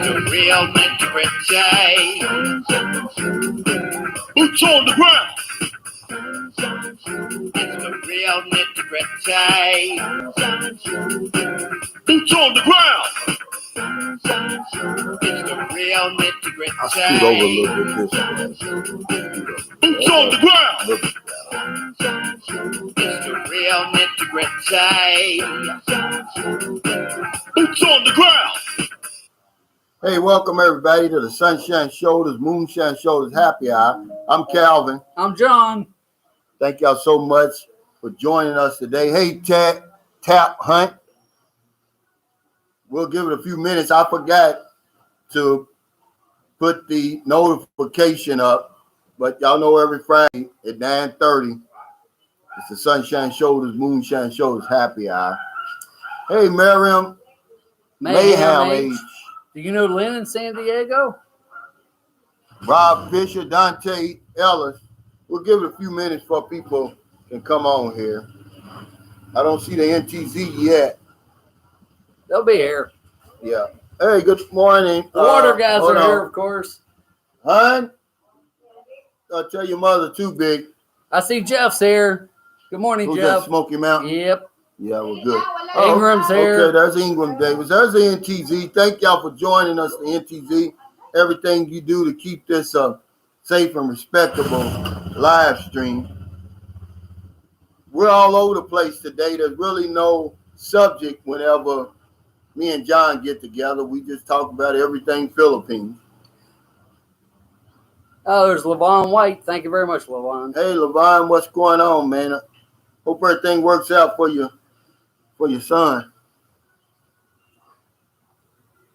The real nitty-gritty. Boots on the ground. It's the real nitty-gritty. Boots on the ground. It's the real nitty-gritty. I scoot over a little bit. Boots on the ground. It's the real nitty-gritty. Boots on the ground. Hey, welcome everybody to the Sunshine Shoulders, Moonshine Shoulders Happy Hour. I'm Calvin. I'm John. Thank y'all so much for joining us today. Hey, Tap Hunt. We'll give it a few minutes. I forgot to put the notification up, but y'all know every Friday at 9:30, it's the Sunshine Shoulders, Moonshine Shoulders Happy Hour. Hey, Miriam Mayhem Age. Do you know Lynn in San Diego? Rob Fisher, Dante Ellis. We'll give it a few minutes for people can come on here. I don't see the NTZ yet. They'll be here. Yeah. Hey, good morning. The water guys are here, of course. Hun, I'll tell your mother too big. I see Jeff's here. Good morning, Who's Jeff. that, Smoky Mountain? Yep. Yeah, we're good. Ingram's here. Okay, there's Ingram Davis. There's the NTZ. Thank y'all for joining us, the NTZ. Everything you do to keep this safe and respectable live stream. We're all over the place today. There's really no subject whenever me and John get together. We just talk about everything Philippines. Oh, there's LaVon White. Thank you very much, LaVon. Hey, LaVon, what's going on, man? Hope everything works out for your son.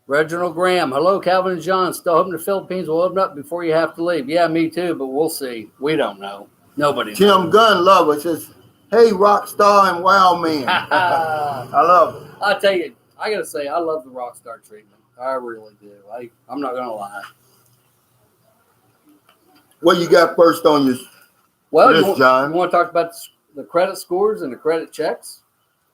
Reginald Graham. Hello, Calvin and John. Still hoping the Philippines will open up before you have to leave. Yeah, me too, but we'll see. We don't know. Nobody knows. Tim Gunn Lover says, hey, rock star and wild man. I love it. I'll tell you, I got to say, I love the rock star treatment. I really do. I'm not going to lie. What you got first on your list, John? You want to talk about the credit scores and the credit checks?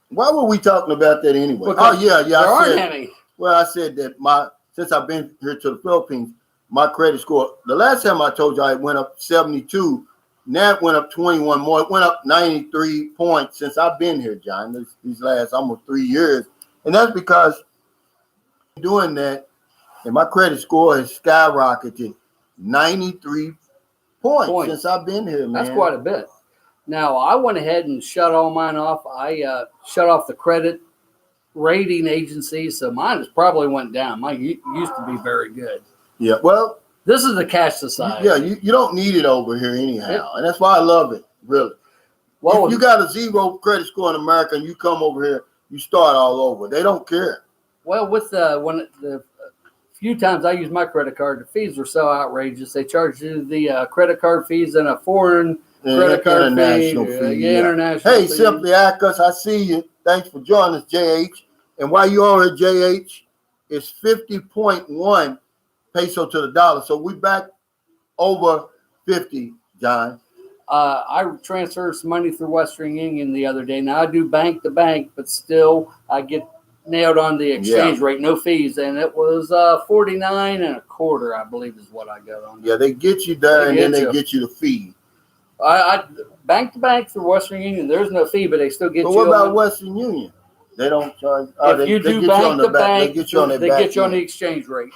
Why were we talking about that anyway? Because yeah. There aren't any. Well, I said that since I've been here to the Philippines, my credit score, the last time I told you, it went up 72. Now it went up 21 more. It went up 93 points since I've been here, John, these last almost 3 years. And that's because doing that, and my credit score has skyrocketed 93 points since I've been here, man. That's quite a bit. Now, I went ahead and shut all mine off. I shut off the credit rating agencies, so mine has probably went down. Mine used to be very good. Yeah, well. This is the cash society. Yeah, you don't need it over here anyhow, and that's why I love it, really. Well, if you got a zero credit score in America and you come over here, you start all over. They don't care. Well, with the few times I use my credit card, the fees were so outrageous. They charge you the credit card fees and a foreign credit card international fee. International Hey, fee. Simply Acus, I see you. Thanks for joining us, JH. And while you're on here, JH, it's 50.1 peso to the dollar. So we back over 50, John. I transferred some money through Western Union the other day. Now I do bank to bank, but still I get nailed on the exchange rate, no fees, and it was 49 and a quarter, I believe, is what I got on. Yeah, they get you there, and then they get you the fee. I bank to bank through Western Union. There's no fee, but they still get you. But what about Western Union? They don't charge. If you do bank to bank, they get you on the exchange rate.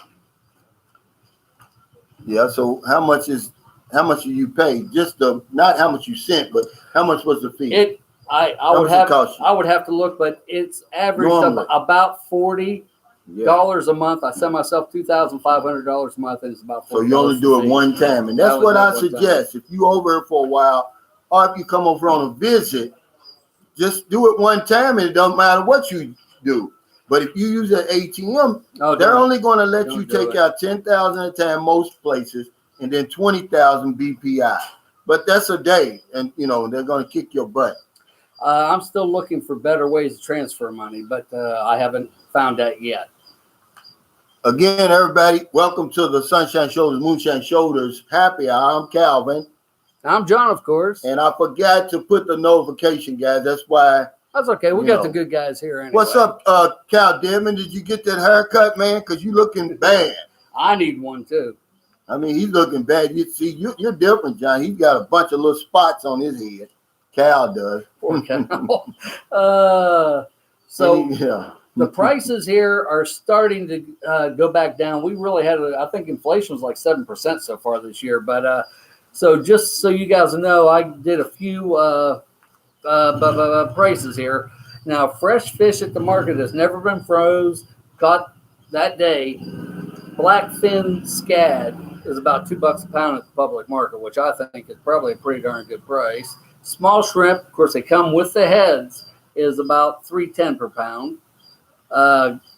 Yeah. So how much do you pay? Just not how much you sent, but how much was the fee? I would have to look, but it's averaged about $40 a month. I send myself $2,500 a month, and it's about $40. So you only do it one time, and that's what I suggest. If you over here for a while, or if you come over on a visit, just do it one time, and it doesn't matter what you do. But if you use an ATM, they're only going to let you take out $10,000 at a time, most places, and then $20,000 BPI. But that's a day, and they're going to kick your butt. I'm still looking for better ways to transfer money, but I haven't found that yet. Again, everybody, welcome to the Sunshine Shoulders, Moonshine Shoulders Happy Hour. I'm Calvin. I'm John, of course. And I forgot to put the notification, guys. That's why That's okay. We You got know. the good guys here anyway. What's up, Cal Demon? Did you get that haircut, man? Because you looking bad. I need one too. I mean, he's looking bad. You see, you're different, John. He's got a bunch of little spots on his head. Cal does. Poor Cal. So yeah. the prices here are starting to go back down. We really had, I think inflation was like 7% so far this year. But so just so you guys know, I did a few prices here. Now, fresh fish at the market has never been froze. Caught that day. Blackfin scad is about $2 a pound at the public market, which I think is probably a pretty darn good price. Small shrimp, of course, they come with the heads, is about $3.10 per pound.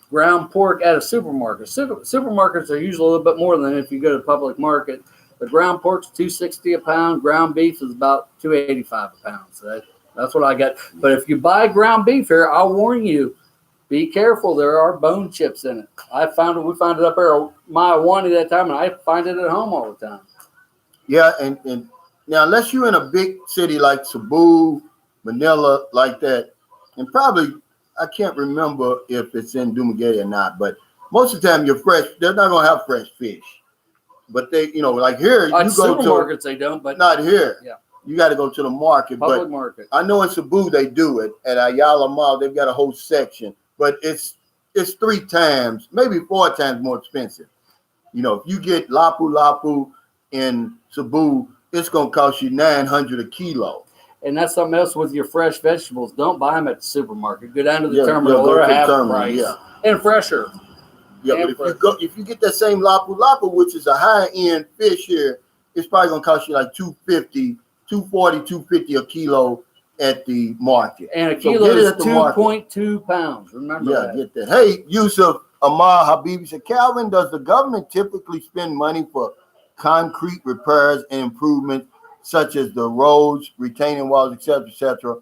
Ground pork at a supermarket. Supermarkets are usually a little bit more than if you go to the public market. The ground pork's $2.60 a pound. Ground beef is about $2.85 a pound. So that's what I got. But if you buy ground beef here, I'll warn you, be careful. There are bone chips in it. We found it up there at mile 1 at that time, and I find it at home all the time. Yeah, and now unless you're in a big city like Cebu, Manila, like that, and probably I can't remember if it's in Dumaguete or not, but most of the time they're not gonna have fresh fish. But they, like here, you go to supermarkets, they don't, but not here. Yeah. You got to go to the market. Public market. I know in Cebu they do it. At Ayala Mall, they've got a whole section, but it's 3 times, maybe 4 times more expensive. If you get lapu in Cebu, it's gonna cost you $900 a kilo. And that's something else with your fresh vegetables. Don't buy them at the supermarket. Go down to the terminal. They're half price and fresher. Yeah, but if you get that same lapu, which is a high end fish here, it's probably gonna cost you like $240, $250 a kilo at the market. And a kilo is 2.2 pounds. Remember that. Yeah, get that. Hey, Yusuf Amal Habibi said, Calvin, does the government typically spend money for concrete repairs and improvements such as the roads, retaining walls, etc., etc.?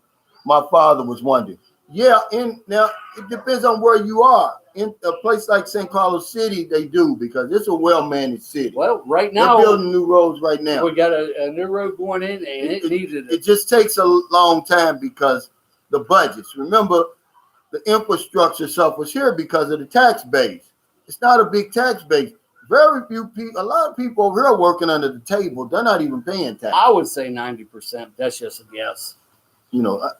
My father was wondering. Yeah, and now it depends on where you are. In a place like St. Carlos City, they do, because it's a well-managed city. Well, right now, they're building new roads right now. We got a new road going in, and it needed it. It just takes a long time because the budgets. Remember, the infrastructure suffers here because of the tax base. It's not a big tax base. Very few people, a lot of people over here are working under the table. They're not even paying tax. I would say 90%. That's just a guess.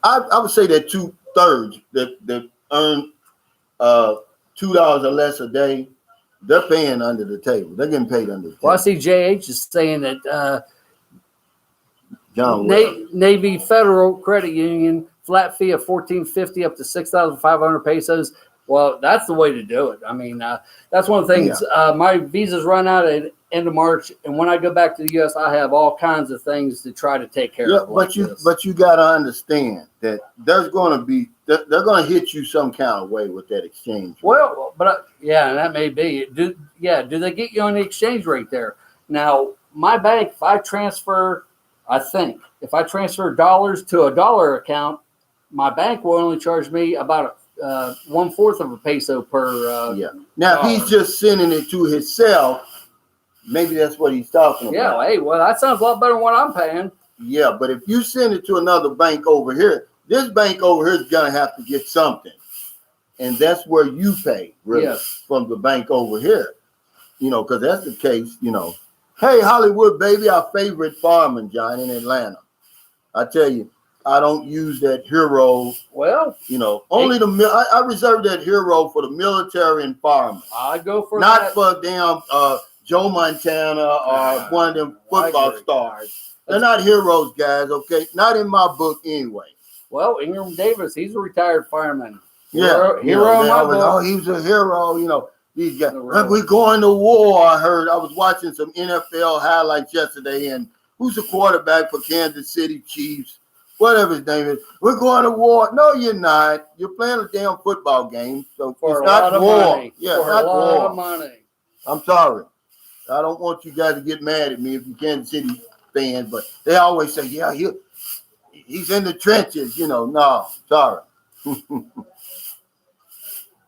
I would say that 2/3 that earn $2 or less a day, they're paying under the table. They're getting paid under the table. Well, I see JH is saying that John Navy Federal Credit Union flat fee of $14.50 up to 6,500 pesos. Well, that's the way to do it. I mean, that's one of the things. Yeah. My visas run out at end of March, and when I go back to the U.S., I have all kinds of things to try to take care of. But you got to understand that they're going to hit you some kind of way with that exchange. Well, but and that may be. Do they get you on the exchange rate there? Now, my bank, if I transfer dollars to a dollar account, my bank will only charge me about 1/4 of a peso per. Now, if he's just sending it to himself, maybe that's what he's talking about. Yeah, hey, well, that sounds a lot better than what I'm paying. Yeah, but if you send it to another bank over here, this bank over here is going to have to get something. And that's where you pay, really, from the bank over here. Because that's the case, Hey, Hollywood, baby, our favorite fireman, John, in Atlanta. I tell you, I don't use that hero. Well, only I reserve that hero for the military and firemen. I go for not for damn Joe Montana or one of them football stars. They're not heroes, guys. Okay, not in my book anyway. Well, Ingram Davis, he's a retired fireman. Hero in my book. He was a hero. These guys. We're going to war. I heard. I was watching some NFL highlights yesterday, and who's the quarterback for Kansas City Chiefs? Whatever his name is. We're going to war. No, you're not. You're playing a damn football game. So for it's not war. Money. Yeah, for not a lot war. of money. I'm sorry. I don't want you guys to get mad at me if you're Kansas City fans, but they always say, yeah, he's in the trenches. No, sorry.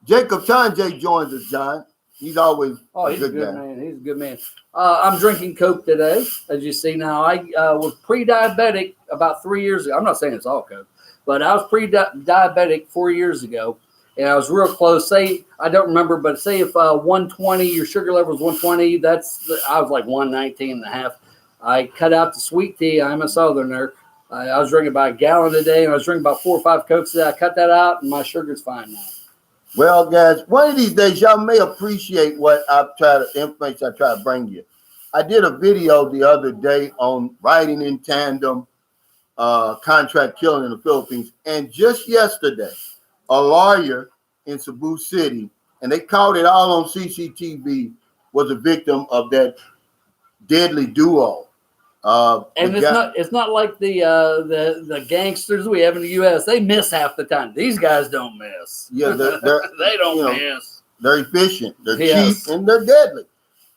Jacob Tanjay joins us, John. He's always he's a good man. He's a good man. I'm drinking Coke today, as you see now. I was pre-diabetic about 3 years ago. I'm not saying it's all Coke, But I was pre-diabetic 4 years ago, and I was real close. Say, I don't remember, but say if 120, your sugar level was 120, I was like 119 and a half. I cut out the sweet tea. I'm a Southerner. I was drinking about a gallon a day, and I was drinking about 4 or 5 Cokes a day. I cut that out, and my sugar's fine now. Well, guys, one of these days, y'all may appreciate what information I try to bring you. I did a video the other day on riding in tandem, contract killing in the Philippines. And just yesterday, a lawyer in Cebu City, and they caught it all on CCTV, was a victim of that deadly duo. And it's not like the gangsters we have in the U.S. They miss half the time. These guys don't miss. Yeah, they don't miss. They're efficient, they're cheap, and they're deadly.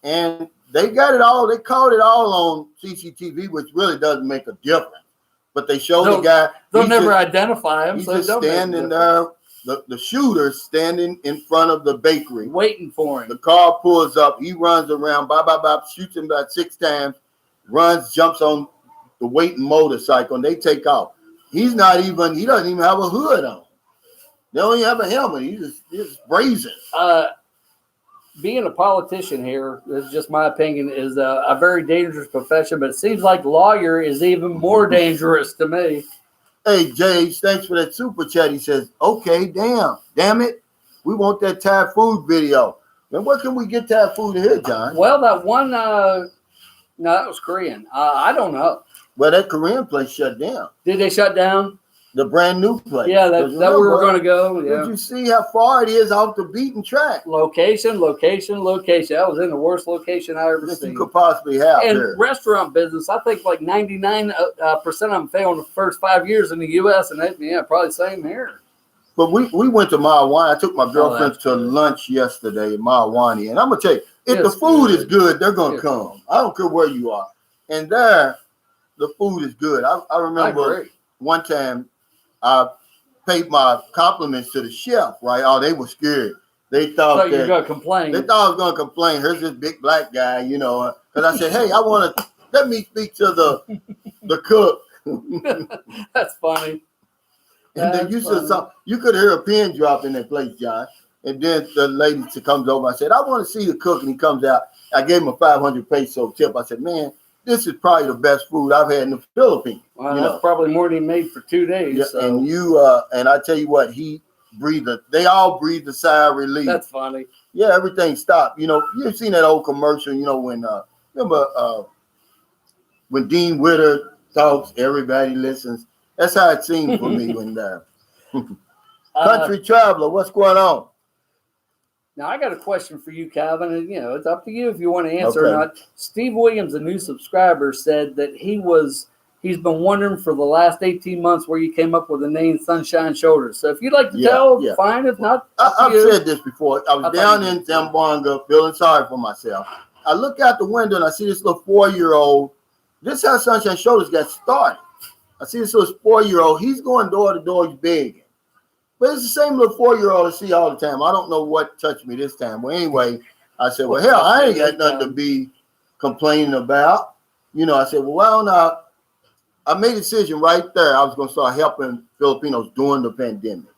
And they got it all. They caught it all on CCTV, which really doesn't make a difference. But they showed the guy. They'll never identify him. He's so just standing there. The shooter standing in front of the bakery, waiting for him. The car pulls up. He runs around. Shoots him about 6 times. Runs, jumps on the waiting motorcycle, and they take off. He doesn't even have a hood on. They don't even have a helmet. He's just brazen. Being a politician here, this is just my opinion, is a very dangerous profession, but it seems like lawyer is even more dangerous to me. Hey, Jay, thanks for that super chat. He says, okay, damn it. We want that Thai food video. And where can we get Thai food here, John? Well, that one... No, that was Korean. I don't know. Well, that Korean place shut down. Did they shut down? The brand new place. Yeah, that's where we're going to go. Yeah. Did you see how far it is off the beaten track? Location. That was in the worst location I ever seen. You could possibly have. And there. Restaurant business, I think like 99% of them failed in the first 5 years in the U.S. and probably same here. But we went to Mawani. I took my girlfriend to lunch yesterday at Mawani, and I'm gonna tell you, if the food is good, they're gonna come. I don't care where you are. And there, the food is good. I remember one time I paid my compliments to the chef. Right? Oh, they were scared. They thought you were gonna complain. They thought I was gonna complain. Here's this big black guy, because I said, hey, let me speak to the cook. That's funny. And then you could hear a pin drop in that place, John. And then the lady comes over. I said, I want to see the cook. And he comes out. I gave him a 500 peso tip. I said, man, this is probably the best food I've had in the Philippines. Well, that's probably more than he made for 2 days. Yeah, so. And I tell you what, they all breathed a sigh of relief. That's funny. Yeah, everything stopped. You've seen that old commercial, when Dean Witter talks, everybody listens. That's how it seemed for me when Country Traveler, what's going on? Now, I got a question for you, Calvin, and it's up to you if you want to answer or not. Steve Williams, a new subscriber, said that he's been wondering for the last 18 months where you came up with the name Sunshine Shoulders. So if you'd like to tell, fine. If not, I've said this before. I was down in Zamboanga feeling sorry for myself. I look out the window and I see this little 4-year-old. This is how Sunshine Shoulders got started. I see this little 4-year-old. He's going door to door. He's begging. But it's the same little 4-year-old I see all the time. I don't know what touched me this time. Well, anyway, I said, well, hell, I ain't got nothing to be complaining about. I said, well, why don't I made a decision right there. I was going to start helping Filipinos during the pandemic.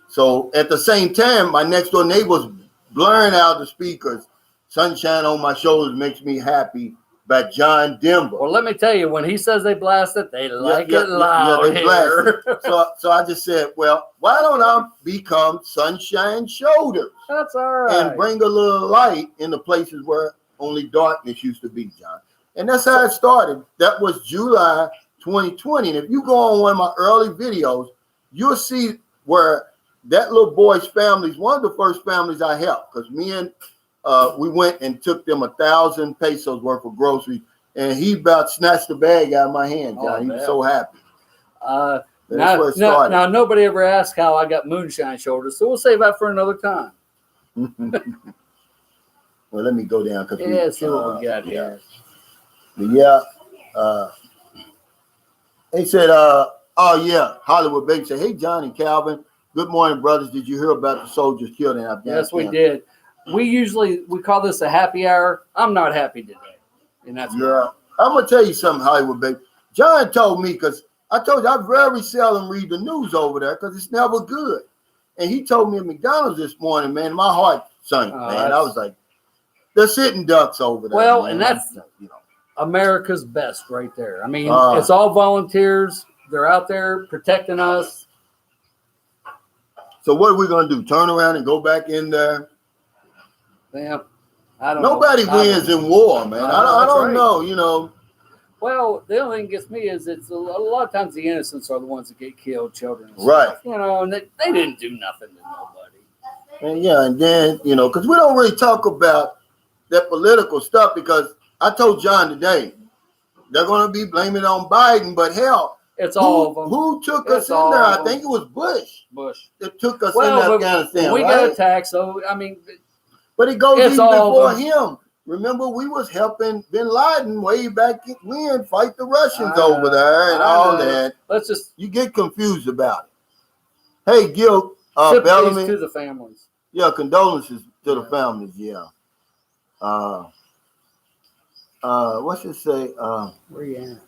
So at the same time, my next door neighbor was blaring out the speakers. Sunshine on my shoulders makes me happy. By John Denver. Well, let me tell you, when he says they blast it, they like it loud. Yeah, they blast it. So I just said, well, why don't I become Sunshine Shoulders? That's all right. And bring a little light in the places where only darkness used to be, John. And that's how it started. That was July 2020. And if you go on one of my early videos, you'll see where that little boy's family is one of the first families I helped, because me and we went and took them 1,000 pesos worth of groceries, and he about snatched the bag out of my hand, John. He was so happy. That's where it started. Now, nobody ever asked how I got Moonshine Shoulders, so we'll save that for another time. Well, let me go down. See what we got here. He said, Hollywood Baby said, hey, John and Calvin, good morning, brothers. Did you hear about the soldiers killed in Afghanistan? Yes, we did. We call this a happy hour. I'm not happy today. And that's I'm gonna tell you something, Hollywood Baby. John told me, because I told you I very seldom read the news over there because it's never good. And he told me at McDonald's this morning, man, my heart sunk, man. I was like, they're sitting ducks over there. Well, man. and that's you know, America's best right there. I mean, it's all volunteers. They're out there protecting us. So what are we gonna do? Turn around and go back in there? Yeah, I don't. Nobody wins in war, man. I don't know. You know. Well, the only thing that gets me is it's a lot of times the innocents are the ones that get killed, children. And right. Stuff, you know, and they didn't do nothing to nobody. And yeah, and then, you know, because we don't really talk about that political stuff because I told John today, they're going to be blaming it on Biden, but hell, it's all of them. Who took us in there? I think it was Bush. That took us in Afghanistan, we got attacked, so, I mean. But it goes even before him. Remember, we was helping Bin Laden way back when fight the Russians over there and all that. You get confused about it. Hey, Gil Bellamy. To the families. Yeah, condolences to the families. Yeah. What's it say? Where you at?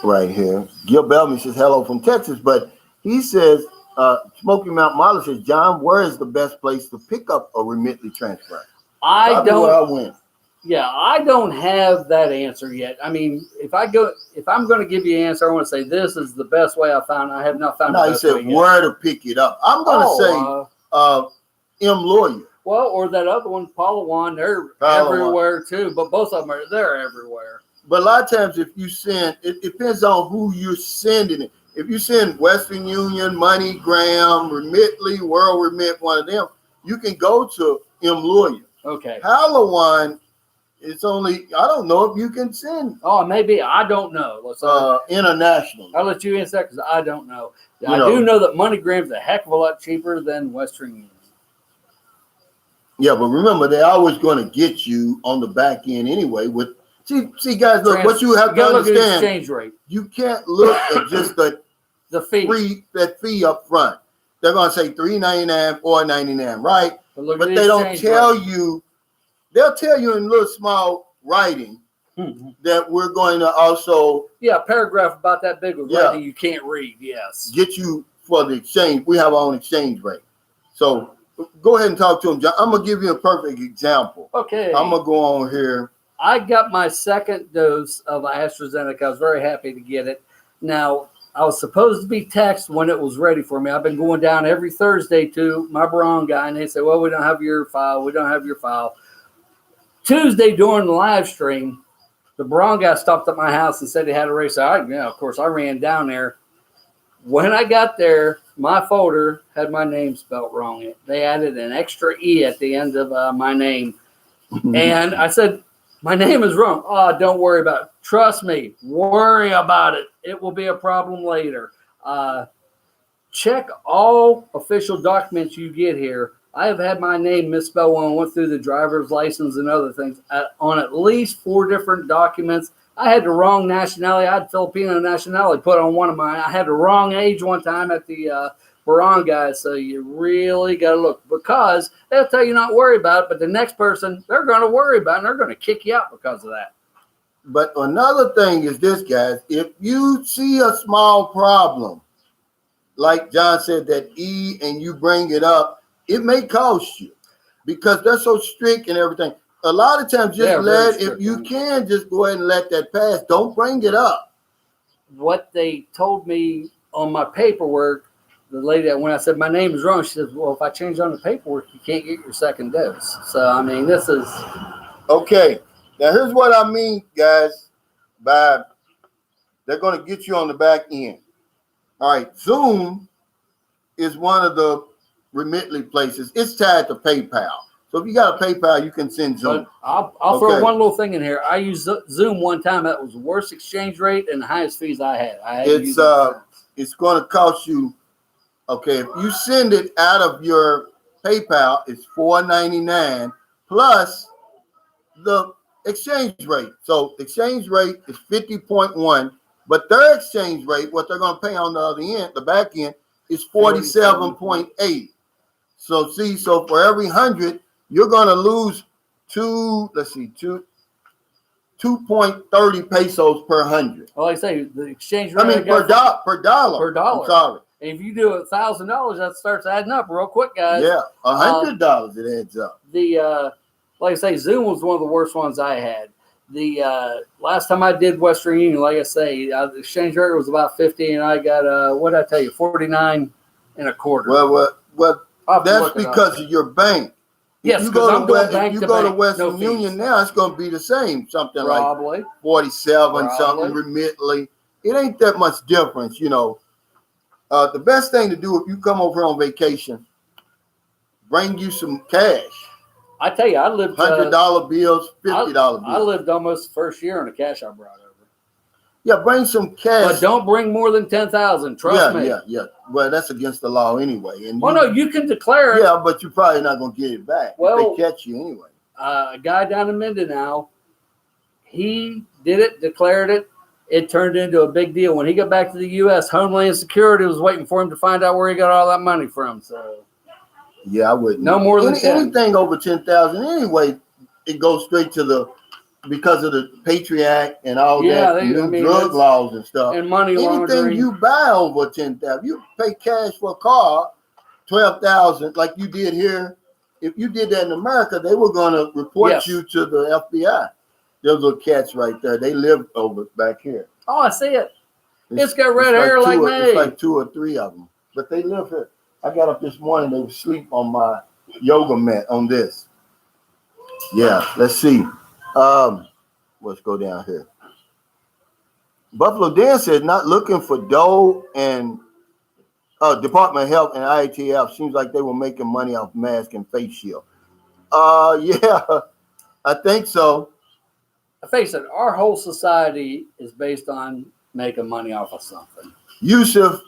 Right here. Gil Bellamy says hello from Texas, but he says Smoky Mountain Molly says, John, where is the best place to pick up a remitly transfer? I don't. Where I went. Yeah, I don't have that answer yet. I mean, if I'm going to give you an answer, I want to say this is the best way I found. I have not found. No, he said where to pick it up. I'm going to say M Lawyer. Well, or that other one, Palawan. They're everywhere too. But both of them they're everywhere. But a lot of times, if you send, it depends on who you're sending it. If you send Western Union, MoneyGram, Remitly, World Remit, one of them, you can go to M Lawyer. Okay. Palawan. It's only, I don't know if you can send. Oh, maybe. I don't know. International. I'll let you answer that because I don't know. I do know that MoneyGram's a heck of a lot cheaper than Western Union. Yeah, but remember, they're always going to get you on the back end anyway. See, guys, look, what you have to understand. Look at the exchange rate. You can't look at just the fee. That fee up front. They're going to say $3.99, $4.99, right? But they don't tell you. They'll tell you in little small writing that we're going to also a paragraph about that big with writing you can't read. Yes, get you for the exchange. We have our own exchange rate. So go ahead and talk to him, John. I'm gonna give you a perfect example. Okay, I'm gonna go on here. I got my second dose of AstraZeneca. I was very happy to get it. Now I was supposed to be taxed when it was ready for me. I've been going down every Thursday to my Braun guy, and they say, "Well, we don't have your file. We don't have your file." Tuesday during the live stream, the Braun guy stopped at my house and said he had a race. Of course, I ran down there. When I got there, my folder had my name spelled wrong. They added an extra E at the end of my name. And I said, my name is wrong. Oh, don't worry about it. Trust me. Worry about it. It will be a problem later. Check all official documents you get here. I have had my name misspelled when I went through the driver's license and other things on at least 4 different documents. I had the wrong nationality. I had Filipino nationality put on one of mine. I had the wrong age one time at the Baron guys. So you really got to look because they'll tell you not to worry about it. But the next person, they're going to worry about it and they're going to kick you out because of that. But another thing is this, guys. If you see a small problem, like John said, that E, and you bring it up, it may cost you because they're so strict and everything. A lot of times, if you can, just go ahead and let that pass. Don't bring it up. What they told me on my paperwork, the lady, when I said my name is wrong, she says, well, if I change on the paperwork, you can't get your second dose. So, I mean, this is. Okay. Now, here's what I mean, guys, by they're going to get you on the back end. All right. Zoom is one of the Remitly places. It's tied to PayPal. So if you got a PayPal, you can send Zoom. But I'll throw one little thing in here. I used Zoom one time. That was the worst exchange rate and the highest fees I had. It's going to cost you. Okay, if you send it out of your PayPal, it's $4.99 plus the exchange rate. So exchange rate is 50.1, but their exchange rate, what they're going to pay on the other end, the back end, is 47.8. So for every 100, you're going to lose two 2.30 pesos per 100. Well, like I say, the exchange rate. I mean, per dollar. Per dollar. I'm sorry. And if you do $1,000, that starts adding up real quick, guys. Yeah, $100 it adds up. Like I say, Zoom was one of the worst ones I had. The last time I did Western Union, like I say, the exchange rate was about 50, and I got what did I tell you, 49 and a quarter. Well, that's because of your bank. Yes, you go I'm doing bank if to you go bank, to Western no Union fees. now, it's going to be the same, something Probably. like 47 something remittantly. It ain't that much difference, you know. The best thing to do if you come over on vacation, bring you some cash. I tell you, I lived $100 bills, $50 bills. I lived almost the first year on the cash I brought over. Yeah, bring some cash. But don't bring more than 10,000. Trust me. Yeah. Well, that's against the law anyway. And no, you can declare it. Yeah, but you're probably not going to get it back if they catch you anyway. A guy down in Mindanao, he did it, declared it. It turned into a big deal. When he got back to the U.S., Homeland Security was waiting for him to find out where he got all that money from. So, yeah, I wouldn't. No more than 10. Anything over 10,000 anyway, it goes straight to because of the Patriot Act and all drug laws and stuff. And money laundering. Anything you buy over 10,000, you pay cash for a car, 12,000, like you did here. If you did that in America, they were going to report you to the FBI. Those little cats right there. They live over back here. Oh, I see it. It's got red hair like me. It's like 2 or 3 of them. But they live here. I got up this morning. They were asleep on my yoga mat on this. Yeah, let's see. Let's go down here. Buffalo Dan says not looking for Dole and Department of Health and IATF. Seems like they were making money off mask and face shield. Yeah, I think so. Face it, our whole society is based on making money off of something. Yusuf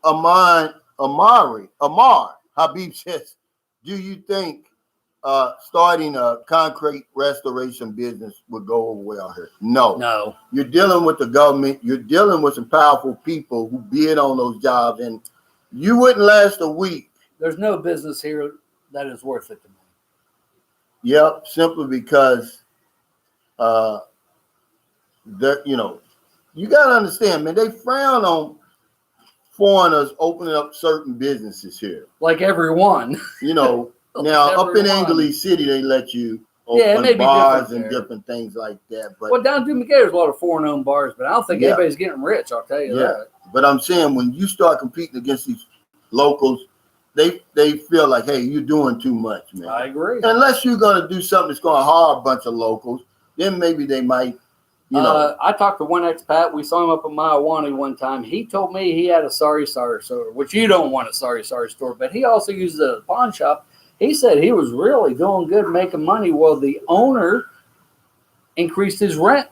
Amar Habib says, do you think starting a concrete restoration business would go over well here? No. You're dealing with the government. You're dealing with some powerful people who bid on those jobs, and you wouldn't last a week. There's no business here that is worth it to me. Yep, simply because you got to understand, man, they frown on foreigners opening up certain businesses here. Like everyone. Now up in Angeles City, they let you open bars and different things like that. But down in Dumaguete, there's a lot of foreign-owned bars, but I don't think anybody's getting rich, I'll tell you that. But I'm saying when you start competing against these locals, they feel like, hey, you're doing too much, man. I agree. Unless you're going to do something that's going to hire a bunch of locals, then maybe they might, I talked to one expat. We saw him up in Maiwani one time. He told me he had a sorry store, which you don't want a sorry store, but he also uses it as a pawn shop. He said he was really doing good, making money. Well, the owner increased his rent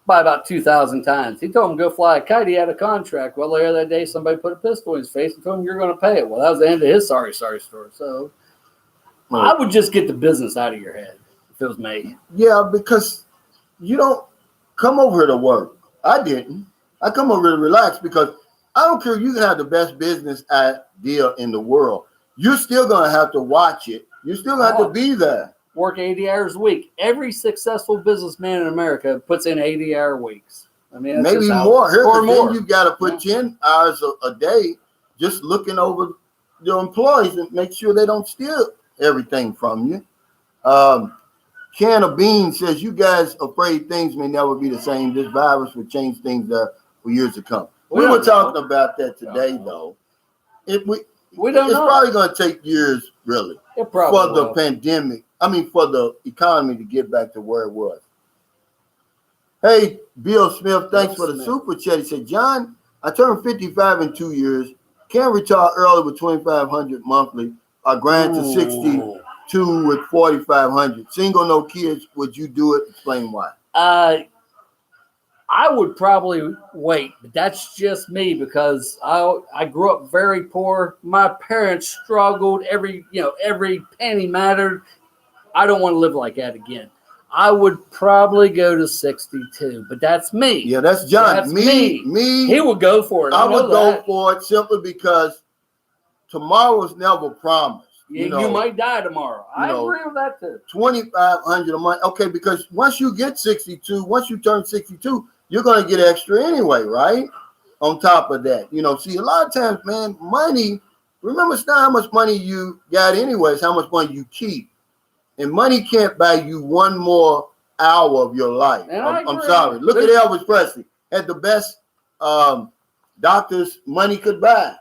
by about 2,000 times. He told him go fly a kite. He had a contract. Well, later that day, somebody put a pistol in his face and told him you're going to pay it. Well, that was the end of his sorry store. So I would just get the business out of your head if it was me. Yeah, because you don't come over here to work. I didn't. I come over here to relax because I don't care. You can have the best business idea in the world. You're still going to have to watch it. You're still going to have to be there. Work 80 hours a week. Every successful businessman in America puts in 80-hour weeks. I mean, maybe more. Then you've got to put 10 hours a day just looking over your employees and make sure they don't steal everything from you. Can of Beans says, you guys afraid things may never be the same. This virus will change things there for years to come. We were talking about that today, though. We don't know. It's probably going to take years, really, for the pandemic. For the economy to get back to where it was. Hey, Bill Smith, thanks for the super chat. He said, John, I turned 55 in 2 years. Can't retire early with $2,500 monthly. I grind to 62 with $4,500. Single, no kids. Would you do it? Explain why. I would probably wait, but that's just me because I grew up very poor. My parents struggled. Every penny mattered. I don't want to live like that again. I would probably go to 62, but that's me. Yeah, that's John. That's me. He would go for it. I would go for it simply because tomorrow is never promised. You might die tomorrow. I agree with that too. $2,500 a month. Okay, because once you turn 62, you're going to get extra anyway, right? On top of that, see, a lot of times, man, money. Remember, it's not how much money you got anyway; it's how much money you keep. And money can't buy you one more hour of your life. I'm sorry. Look at Elvis Presley. Had the best doctors money could buy.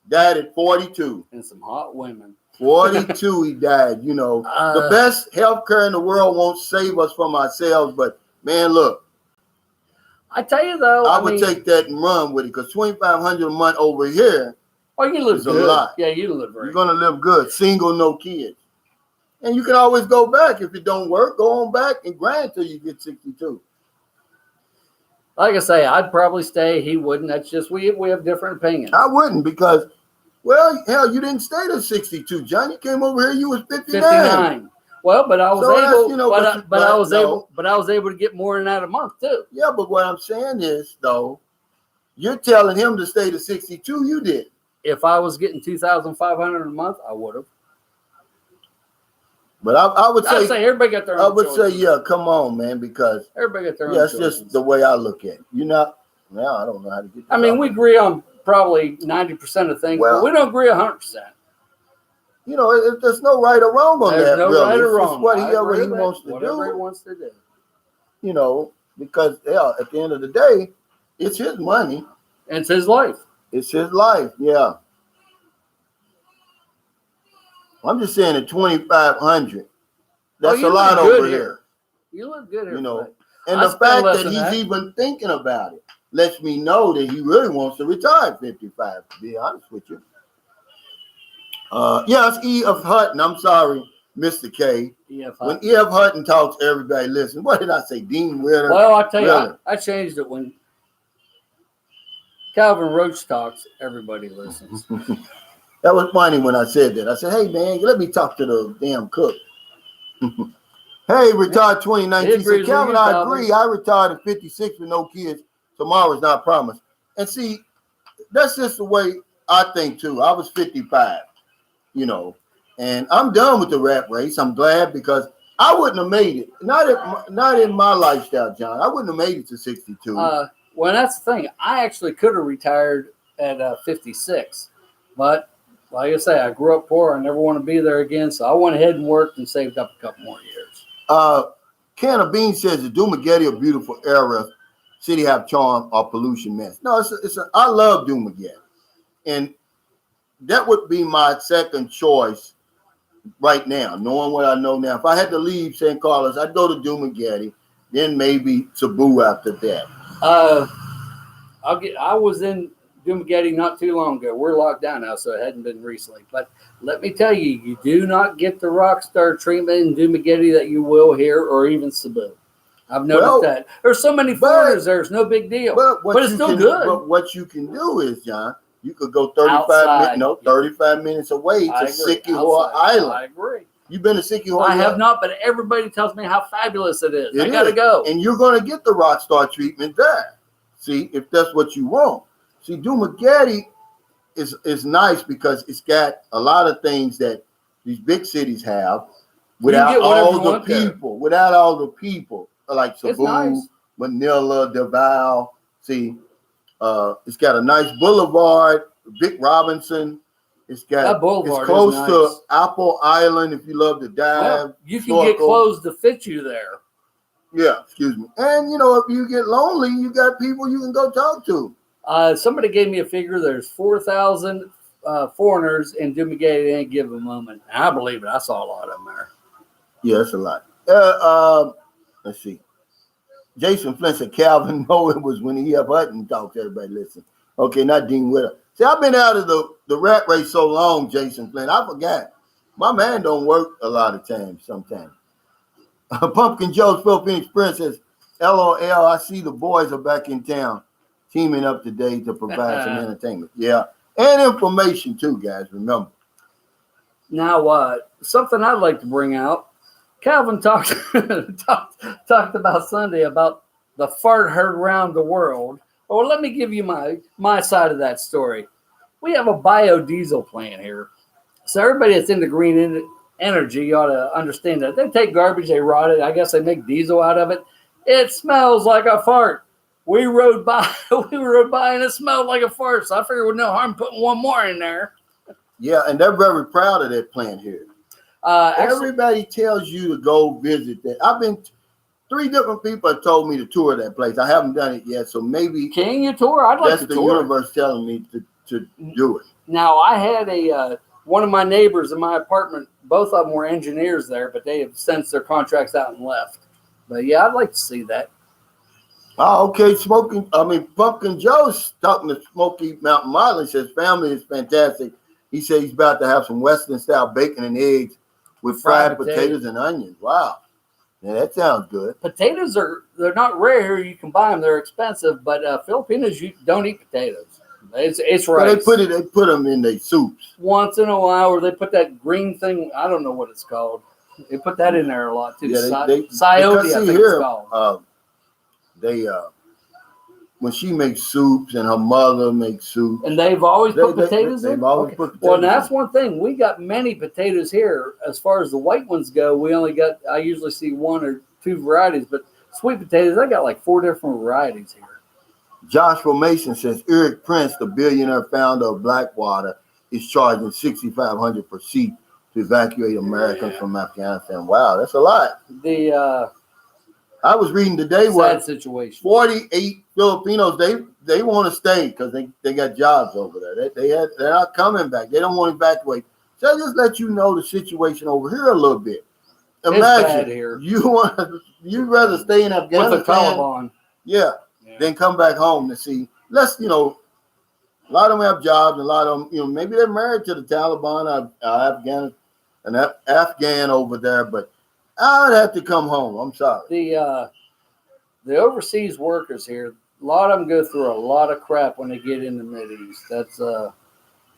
Died at 42. And some hot women. 42 he died. The best healthcare in the world won't save us from ourselves. But, man, look. I tell you, though. I would take that and run with it because $2,500 a month over here is a lot. Yeah, you live great. You're going to live good. Single, no kids. And you can always go back. If it don't work, go on back and grind till you get 62. Like I say, I'd probably stay. He wouldn't. That's just we have different opinions. I wouldn't because, well, hell, you didn't stay to 62, John. You came over here. You was 59. 59. Well, but I was able. I was able to get more than that a month too. Yeah, but what I'm saying is, though, you're telling him to stay to 62. You did. If I was getting $2,500 a month, I would have. But I would say everybody got their own. I would say, yeah, come on, man, because everybody got their own. That's just the way I look at it. I don't know how to get. I mean, we agree on probably 90% of things, but we don't agree 100%. There's no right or wrong on that. There's no right or wrong. It's whatever he wants to do. Whatever he wants to do. Because at the end of the day, it's his money. It's his life. It's his life. Yeah. I'm just saying at 2,500, that's a lot over here. You look good here. And the fact that he's even thinking about it lets me know that he really wants to retire at 55, to be honest with you. It's E.F. Hutton. I'm sorry, Mr. K. When E.F. Hutton talks, everybody listen. What did I say? Dean Witter? Well, I tell you, I changed it. When Calvin Roach talks, everybody listens. That was funny when I said that. I said, hey, man, let me talk to the damn cook. Hey, retired 2019. So, Calvin, I agree. I retired at 56 with no kids. Tomorrow's not promised. And see, that's just the way I think, too. I was 55, and I'm done with the rat race. I'm glad because I wouldn't have made it. Not in my lifestyle, John. I wouldn't have made it to 62. Well, that's the thing. I actually could have retired at 56, but like I say, I grew up poor. I never want to be there again. So I went ahead and worked and saved up a couple more years. Can of Beans says the Dumaguete a beautiful area. City have charm or pollution mess. No, I love Dumaguete. And that would be my second choice right now, knowing what I know now. If I had to leave St. Carlos, I'd go to Dumaguete, then maybe Cebu after that. I was in Dumaguete not too long ago. We're locked down now, so it hadn't been recently. But let me tell you, you do not get the rock star treatment in Dumaguete that you will here or even Cebu. I've noticed that. There's so many foreigners there, it's no big deal. But it's still good. But what you can do is, John, you could go 35 minutes away to Siquijor Island. I agree. You've been to Siquijor? I have not, but everybody tells me how fabulous it is. I got to go. And you're going to get the rock star treatment there. See, if that's what you want. See, Dumaguete is nice because it's got a lot of things that these big cities have without all the people, like Sabang, Manila, Davao. See, it's got a nice boulevard, Vic Robinson. It's close to Apple Island if you love to dive. Well, you can get clothes to fit you there. Yeah, excuse me. And, if you get lonely, you got people you can go talk to. Somebody gave me a figure. There's 4,000 foreigners in Dumaguete. They ain't give them a moment. And I believe it. I saw a lot of them there. Yeah, that's a lot. Let's see. Jason Flint said Calvin. No, it was when E.F. Hutton talked to everybody. Listen. Okay, not Dean Witter. See, I've been out of the rat race so long, Jason Flint. I forgot. My man don't work a lot of times sometimes. Pumpkin Joe's Philippine Experience says, LOL, I see the boys are back in town, teaming up today to provide some entertainment. Yeah, and information too, guys, remember. Now, something I'd like to bring out, Calvin talked about Sunday about the fart heard around the world. Well, let me give you my side of that story. We have a biodiesel plant here. So everybody that's into green energy, you ought to understand that. They take garbage, they rot it. I guess they make diesel out of it. It smells like a fart. We rode by, and it smelled like a fart. So I figured with no harm putting one more in there. Yeah, and they're very proud of that plant here. Everybody tells you to go visit that. I've been 3 different people have told me to tour that place. I haven't done it yet, so maybe can you tour? I'd like to tour. That's the universe telling me to do it. Now I had one of my neighbors in my apartment. Both of them were engineers there, but they have since their contracts out and left. But yeah, I'd like to see that. Oh, okay. Pumpkin Joe's talking to Smoky Mountain Miley. Says family is fantastic. He said he's about to have some Western style bacon and eggs with fried potatoes and onions. Wow. Yeah, that sounds good. Potatoes they're not rare here. You can buy them. They're expensive, but Filipinos don't eat potatoes. It's rice. Well, they put them in their soups. Once in a while, or they put that green thing. I don't know what it's called. They put that in there a lot too. Yeah, Sayote, I think it's called. When she makes soups and her mother makes soups. And they've always put potatoes in? They've always put potatoes Well, that's one thing. We got many potatoes here. As far as the white ones go, I usually see 1 or 2 varieties, but sweet potatoes, I got like 4 different varieties here. Joshua Mason says Eric Prince, the billionaire founder of Blackwater, is charging $6,500 per seat to evacuate Americans from Afghanistan. Wow, that's a lot. I was reading today where situation. 48 Filipinos they want to stay because they got jobs over there. They're not coming back. They don't want to evacuate. So I just let you know the situation over here a little bit. Imagine it's bad here. You'd rather stay in Afghanistan with the Taliban. Yeah. Then come back home to see. A lot of them have jobs. A lot of them, maybe they're married to the Taliban, an Afghan over there, but I'd have to come home. I'm sorry. The overseas workers here, a lot of them go through a lot of crap when they get in the Mideast.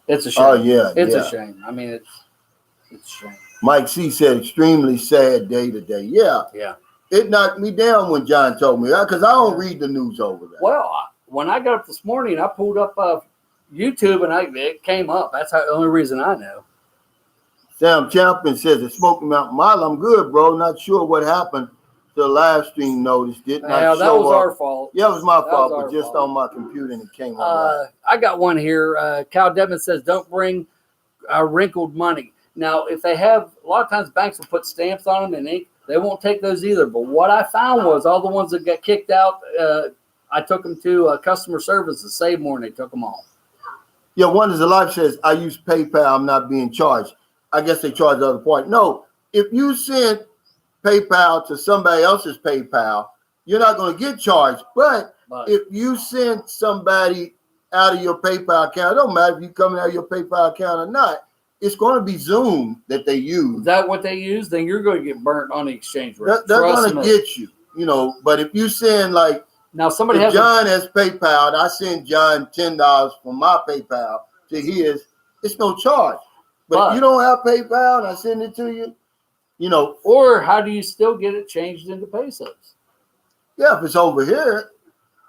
It's a shame. Oh yeah, it's a shame. I mean, it's a shame. Mike C said, extremely sad day today. Yeah. It knocked me down when John told me that because I don't read the news over there. Well, when I got up this morning, I pulled up YouTube and it came up. That's the only reason I know. Sam Champion says at Smoky Mountain Mile, I'm good, bro. Not sure what happened to the live stream notice. That was our fault. Yeah, it was my fault, but just on my computer and it came up. I got one here. Cal Devin says, don't bring wrinkled money. Now, if they have, a lot of times banks will put stamps on them and ink. They won't take those either. But what I found was all the ones that got kicked out, I took them to customer service to save more and they took them all. Yeah, Wonders of Life says, I use PayPal. I'm not being charged. I guess they charge the other part. No, if you send PayPal to somebody else's PayPal, you're not going to get charged. But if you send somebody out of your PayPal account, it don't matter if you coming out of your PayPal account or not, it's going to be Zoom that they use. Is that what they use? Then you're going to get burnt on the exchange rate. They're going to get you, but if you send now somebody if John has PayPal and I send John $10 from my PayPal to his, it's no charge. But if you don't have PayPal and I send it to you, or how do you still get it changed into pesos? Yeah, if it's over here,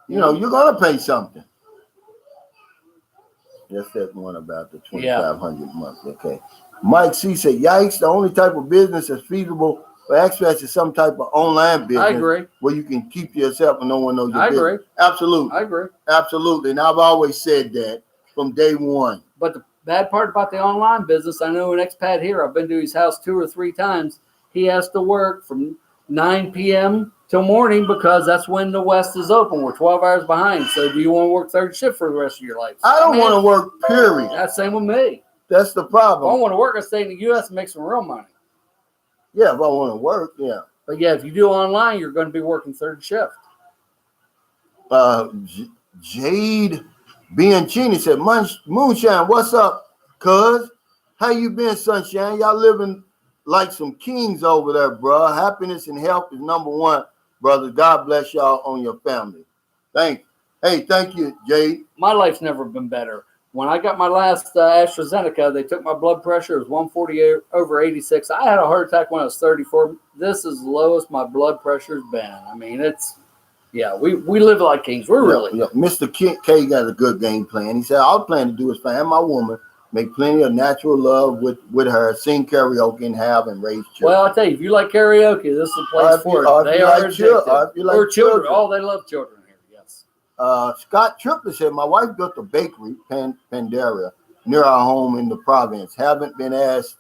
you're going to pay something. That's that one about the 2,500 a month. Okay. Mike C said, yikes, the only type of business that's feasible for expats is some type of online business. I agree. Where you can keep yourself and no one knows your business. I agree. Absolutely. I agree. Absolutely. And I've always said that from day one. But the bad part about the online business, I know an expat here, I've been to his house 2 or 3 times. He has to work from 9 p.m. till morning because that's when the West is open. We're 12 hours behind. So do you want to work third shift for the rest of your life? I don't want to work, period. That's the same with me. That's the problem. If I don't want to work, I stay in the U.S. and make some real money. Yeah, if I want to work, yeah. But yeah, if you do online, you're going to be working third shift. Jade Bianchini said, Moonshine, what's up, cuz? How you been, Sunshine? Y'all living like some kings over there, bro. Happiness and health is number one, brother. God bless y'all on your family. Thank you, Jade. My life's never been better. When I got my last AstraZeneca, they took my blood pressure. It was 140/86. I had a heart attack when I was 34. This is the lowest my blood pressure's been. I mean, we live like kings. We're really. Yeah. Mr. K got a good game plan. He said, all I plan to do is find my woman, make plenty of natural love with her, sing karaoke and raise children. Well, I tell you, if you like karaoke, this is the place for it. They are addicted. Or children. Oh, they love children here. Yes. Scott Triplett said, my wife built a bakery, Pandaria, near our home in the province. Haven't been asked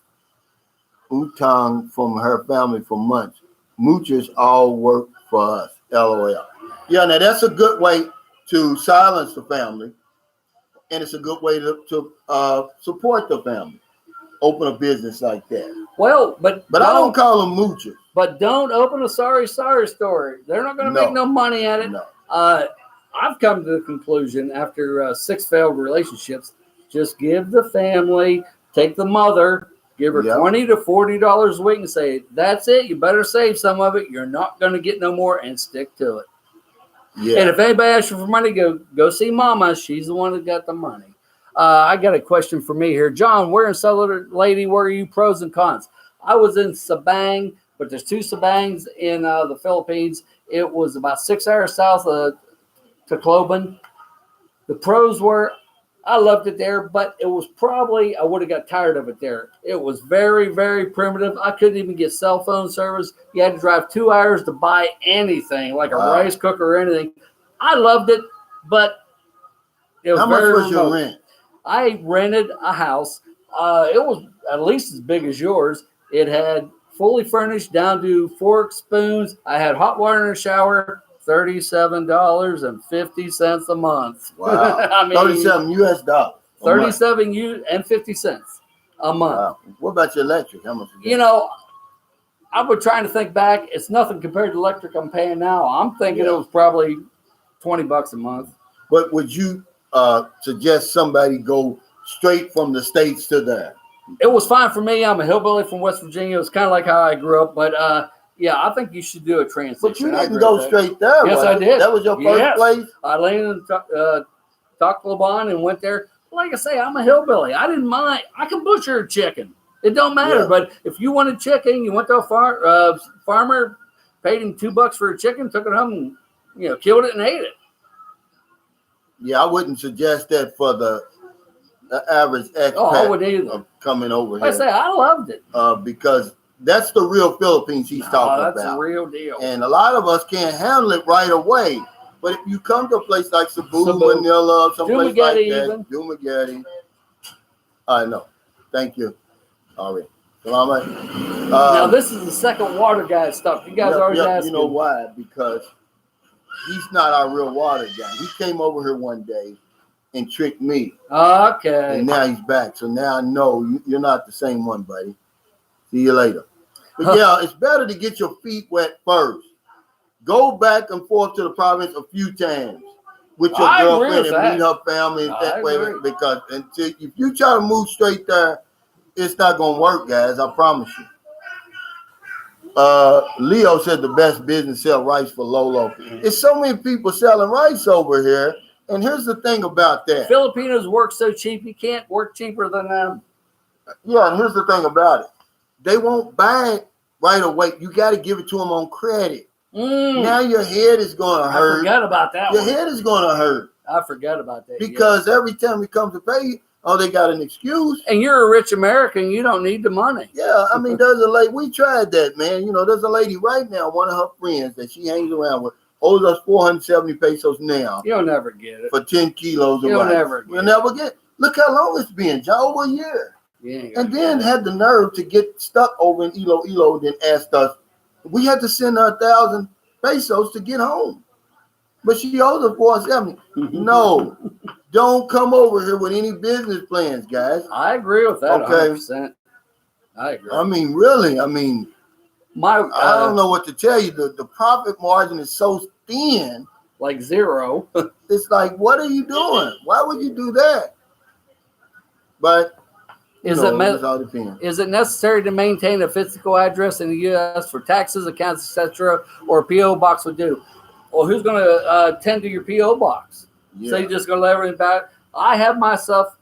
utang from her family for months. Moochers all work for us. LOL. Yeah, now that's a good way to silence the family. And it's a good way to support the family. Open a business like that. Well, but I don't call them moochers. But don't open a sorry story. They're not going to make no money at it. No. I've come to the conclusion after 6 failed relationships, just give the family, take the mother, give her $20 to $40 a week and say, that's it. You better save some of it. You're not going to get no more, and stick to it. Yeah. And if anybody asks you for money, go see Mama. She's the one that got the money. I got a question for me here. John, where in Southern Lady were you? Pros and cons. I was in Sabang, but there's 2 Sabangs in the Philippines. It was about 6 hours south of Tacloban. The pros were, I loved it there, but it was probably, I would have got tired of it there. It was very, very primitive. I couldn't even get cell phone service. You had to drive 2 hours to buy anything, like a rice cooker or anything. I loved it, but it was How much was your rent? I rented a house. It was at least as big as yours. It had fully furnished down to forks, spoons. I had hot water in the shower. $37.50 a month. Wow. I mean, $37 US dollars. $37.50 a month. Wow. What about your electric? How much? I was trying to think back. It's nothing compared to electric I'm paying now. I'm thinking it was probably $20 a month. But would you suggest somebody go straight from the States to there? It was fine for me. I'm a hillbilly from West Virginia. It was kind of like how I grew up, but yeah, I think you should do a transition. But you didn't go straight there. Yes, I did. That was your first place? I landed in Tacloban and went there. Like I say, I'm a hillbilly. I didn't mind. I can butcher a chicken. It don't matter. Yeah. But if you wanted chicken, you went to a farmer, paid him $2 for a chicken, took it home, and killed it and ate it. Yeah, I wouldn't suggest that for the average expat. I wouldn't either. Coming over here. I say I loved it because that's the real Philippines he's talking about. That's the real deal. And a lot of us can't handle it right away. But if you come to a place like Cebu, Manila, someplace like that, Dumaguete, I know. Thank you. All right. Now, this is the second water guy stuff. You guys always ask. You know why? Because he's not our real water guy. He came over here one day and tricked me. Okay. And now he's back. So now I know you're not the same one, buddy. See you later. But yeah, it's better to get your feet wet first. Go back and forth to the province a few times with your girlfriend and meet her family that way. Because if you try to move straight there, it's not going to work, guys. I promise you. Leo said the best business sell rice for Lolo. It's so many people selling rice over here. And here's the thing about that. Filipinos work so cheap, you can't work cheaper than them. Yeah, and here's the thing about it. They won't buy it right away. You got to give it to them on credit. Now your head is going to hurt. I forgot about that Your head is going to hurt. I forgot about that. Because every time we come to pay, they got an excuse. And you're a rich American. You don't need the money. Yeah, I mean, there's a lady. We tried that, man. There's a lady right now, one of her friends that she hangs around with, owes us 470 pesos now. You'll never get it. For 10 kilos of rice. You'll never get it. You'll never get it. Look how long it's been, John, over a year. And then had the nerve to get stuck over in Iloilo, then asked us. We had to send her 1,000 pesos to get home. But she owes us 470. No, don't come over here with any business plans, guys. I agree with that 100%. I agree. I mean, really, I don't know what to tell you. The profit margin is so thin. Like zero. It's like, what are you doing? Why would you do that? But Is it necessary to maintain a physical address in the U.S. for taxes, accounts, etc., or a P.O. box would do? Well, who's going to tend to your P.O. box? Yeah. So you're just going to let everything back? I have my stuff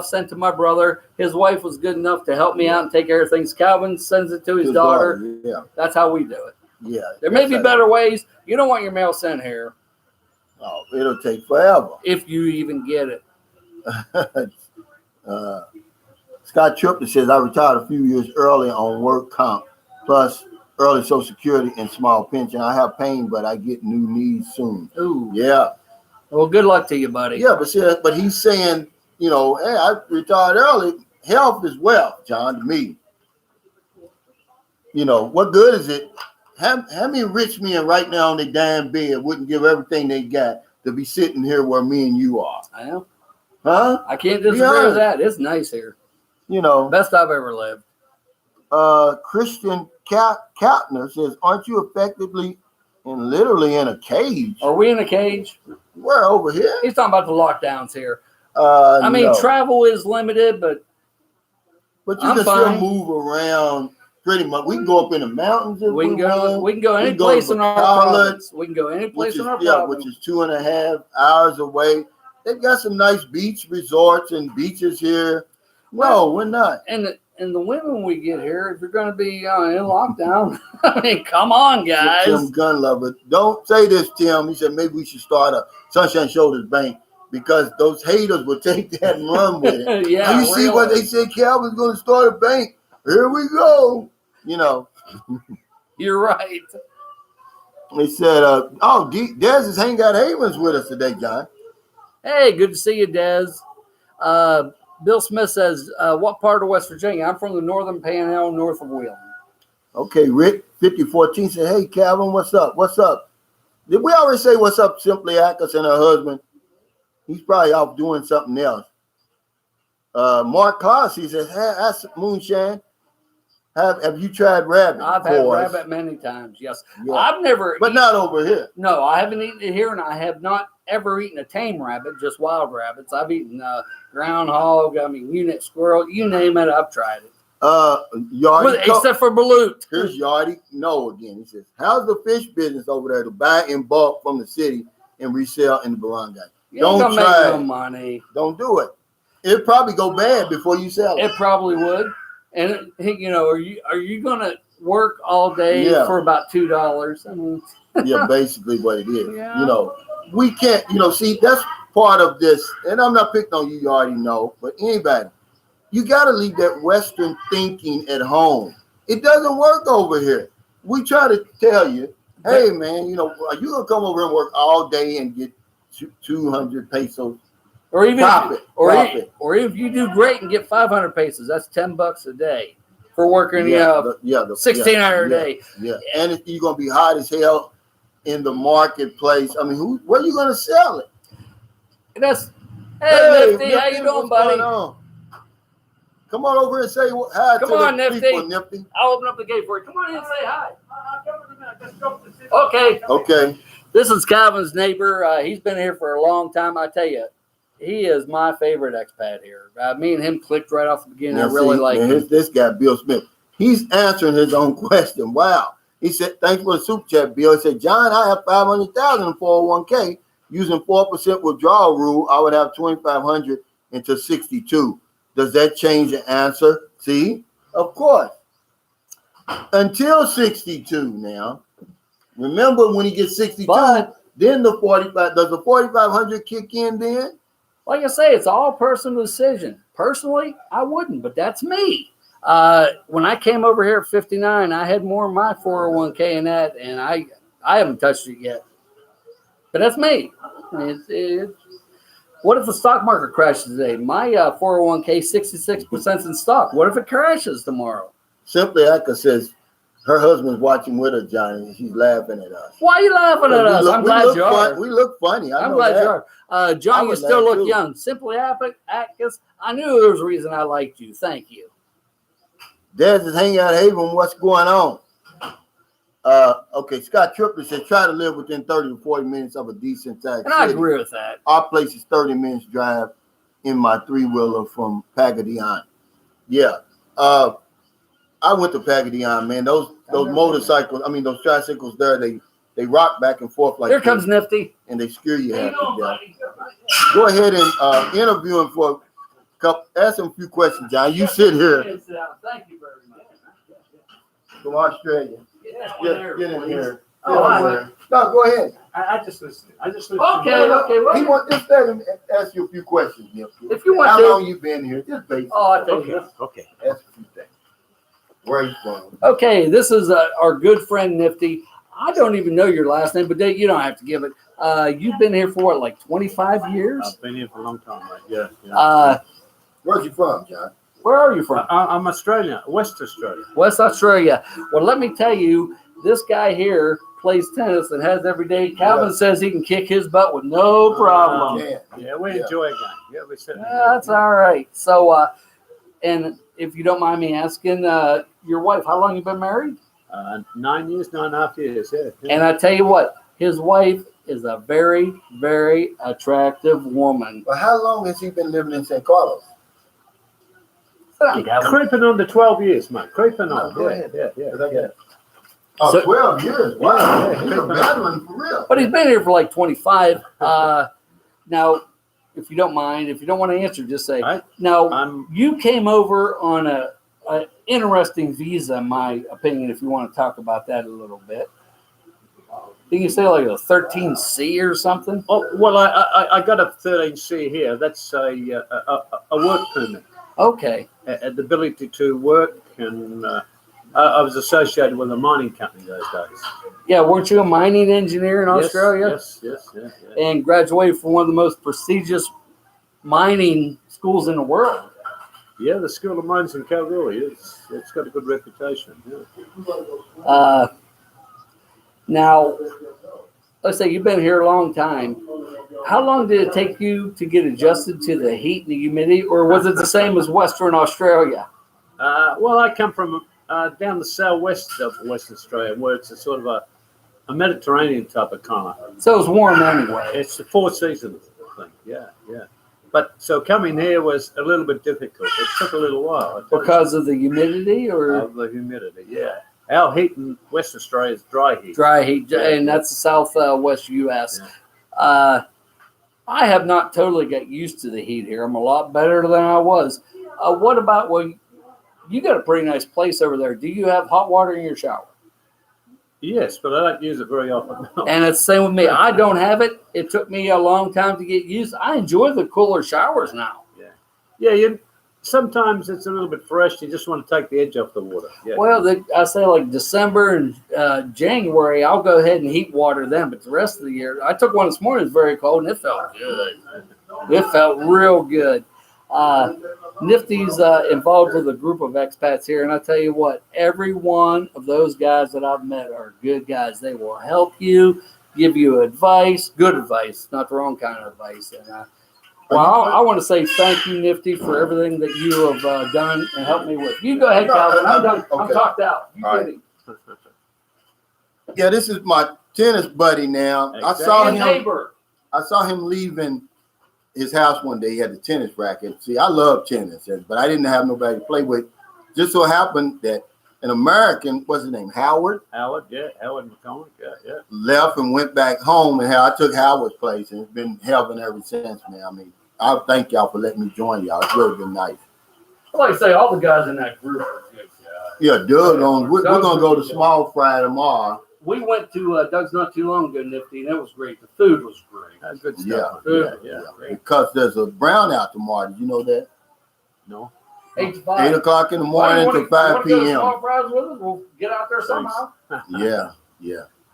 sent to my brother. His wife was good enough to help me out and take care of things. Calvin sends it to his daughter. Yeah. That's how we do it. Yeah. There may be better ways. You don't want your mail sent here. Oh, it'll take forever. If you even get it. Scott Triplett says, I retired a few years early on work comp, plus early Social Security and small pension. I have pain, but I get new needs soon. Ooh. Yeah. Well, good luck to you, buddy. Yeah, but he's saying, hey, I retired early. Health is wealth, John, to me. What good is it? How many rich men right now on their damn bed wouldn't give everything they got to be sitting here where me and you are? I know. Huh? I can't disagree with that. It's nice here. Best I've ever lived. Christian Kapner says, aren't you effectively and literally in a cage? Are we in a cage? We're over here. He's talking about the lockdowns here. No. Travel is limited, but you can still move around pretty much. We can go up in the mountains if we want. We can go any place in our province. We can go any place in our province. Which is 2.5 hours away. They've got some nice beach resorts and beaches here. No, we're not. And the women we get here, if you're going to be in lockdown, I mean, come on, guys. Tim Gunlover, don't say this, Tim. He said maybe we should start a Sunshine Shoulders Bank because those haters will take that and run with it. Yeah, now you see what they said, Calvin's going to start a bank. Here we go. You're right. They said, Dez is hanging out Havens with us today, John. Hey, good to see you, Dez. Bill Smith says, what part of West Virginia? I'm from the northern panhandle, north of Wheeling. Okay, Rick 5014 said, hey, Calvin, what's up? What's up? Did we already say what's up, Simply Ackers and her husband? He's probably off doing something else. Mark Cossie says, hey, ask Moonshine, have you tried rabbit? I've had rabbit many times, yes. Yeah. I've never But not over here. No, I haven't eaten it here, and I have not ever eaten a tame rabbit, just wild rabbits. I've eaten groundhog, unit squirrel, you name it, I've tried it. Yardy, except for balut. Here's Yardy. No, again. He says, how's the fish business over there to buy in bulk from the city and resell in the barangay? Don't try make no money. Don't do it. It'll probably go bad before you sell it. It probably would. And are you gonna work all day for about $2? I mean, yeah, basically what it is. Yeah. We can't. See, that's part of this. And I'm not picking on you. You already know, but anybody, you got to leave that Western thinking at home. It doesn't work over here. We try to tell you, hey man, are you gonna come over and work all day and get 200 pesos? Or even profit. Or if you do great and get 500 pesos, that's $10 a day for working 16 hour a day. Yeah, and if you're gonna be hot as hell in the marketplace, I mean, where are you gonna sell it? Hey, Nifty, how you doing, buddy? Come on over and say hi to the Nifty. people, Nifty. I'll open up the gate for you. Come on in and say hi. Okay. This is Calvin's neighbor. He's been here for a long time. I tell you, he is my favorite expat here. Me and him clicked right off the beginning. I really like him. This guy, Bill Smith, he's answering his own question. Wow. He said, thanks for the super chat, Bill. He said, John, I have $500,000 in 401k. Using 4% withdrawal rule, I would have $2,500 into 62. Does that change the answer? See? Of course. Until 62 now. Remember when he gets 62, then the 45, does the 4,500 kick in then? Like I say, it's all personal decision. Personally, I wouldn't, but that's me. When I came over here at 59, I had more in my 401k and that, and I haven't touched it yet. But that's me. What if the stock market crashes today? My 401k, 66% in stock. What if it crashes tomorrow? Simply Eka says her husband's watching with her, Johnny, and she's laughing at us. Why are you laughing at us? I'm glad you are. We look funny. I'm glad you are. John, you still look young. Simply Atkins, I knew there was a reason I liked you. Thank you. Dez is hanging out at Haven. What's going on? Okay, Scott Triplett said try to live within 30 to 40 minutes of a decent sized city. I agree with that. Our place is 30 minutes drive in my 3-wheeler from Pagadian. Yeah. I went to Pagadian, man. Those motorcycles, those tricycles there, they rock back and forth like here comes Nifty. And they scare you half to death. Go ahead and interview him for a couple, ask him a few questions, John. You sit here. Thank you very much. From Australia. Get in here. Oh, all right. No, go ahead. I just listened. Okay, okay. He Well, want just let him ask you a few questions, Nifty. if you want How to. long you been here? Just basic. Oh, I think. Okay. Ask a few things. Where you from? Okay, this is our good friend Nifty. I don't even know your last name, but you don't have to give it. You've been here for what, like 25 years? I've been here for a long time, mate. Yeah. Where's you from, John? Where are you from? I'm Australian, West Australia. West Australia. Well, let me tell you, this guy here plays tennis and has every day. Calvin says he can kick his butt with no problem. Yeah, we enjoy a game. Yeah, we certainly. That's all right. So, and if you don't mind me asking, your wife, how long you been married? 9 years, 9.5 years. Yeah. And I tell you what, his wife is a very, very attractive woman. Well, how long has he been living in St. Carlos? Creeping on the 12 years, mate. Creeping on. Go ahead. Yeah. Oh, So- 12 years. Wow. Yeah, He's a veteran for real. But he's been here for like 25. Now, if you don't mind, if you don't want to answer, just say. Right. Now, I'm you came over on a interesting visa, in my opinion, if you want to talk about that a little bit. Did you say like a 13C or something? Oh, well, I got a 13C here. That's a work permit, Okay. the ability to work, and I was associated with a mining company those days. Yeah, weren't you a mining engineer in Australia? Yes. And graduated from one of the most prestigious mining schools in the world. Yeah, the School of Mines in Kalgoorlie, it's got a good reputation. Uh, now, let's say you've been here a long time. How long did it take you to get adjusted to the heat and the humidity, or was it the same as Western Australia? Well, I come from down the southwest of Western Australia, where it's a sort of a Mediterranean type of climate. So it was warm anyway. It's the four seasons thing. Yeah. But so coming here was a little bit difficult. It took a little while. Because of the humidity or of the humidity. Yeah. Our heat in West Australia is dry heat. dry heat, and that's the southwest U.S. I have not totally got used to the heat here. I'm a lot better than I was. What about, well, you got a pretty nice place over there. Do you have hot water in your shower? Yes, but I don't use it very often. And it's the same with me. I don't have it. It took me a long time to get used. I enjoy the cooler showers now. Yeah. Sometimes it's a little bit fresh. You just want to take the edge off the water. Yeah. Well, I say like December and January, I'll go ahead and heat water then. But the rest of the year, I took one this morning. It was very cold, and it felt good. It felt real good. Nifty's involved with a group of expats here, and I tell you what, every one of those guys that I've met are good guys. They will help you, give you advice, good advice, not the wrong kind of advice. And I want to say thank you, Nifty, for everything that you have done and helped me with. You go ahead, Calvin. I'm done. I'm talked out. You All get right. it. Yeah, this is my tennis buddy now. And neighbor. I saw him leaving his house one day. He had the tennis racket. See, I love tennis, but I didn't have nobody to play with. Just so happened that an American, what's his name, Howard McCormick, yeah. left and went back home, and I took Howard's place, and it's been heaven ever since, man. I mean, I thank y'all for letting me join y'all. It's really been nice. Like I say, all the guys in that group are good guys. Yeah, Doug, we're going to go to Small Fry tomorrow. We went to Doug's not too long ago, Nifty, and it was great. The food was great. That's good Yeah. stuff. Yeah. Because there's a brownout tomorrow. Did you know that? No. 8 to 5. 8 o'clock in the morning to 5 p.m. Small fries with us? We'll get out there somehow. Yeah.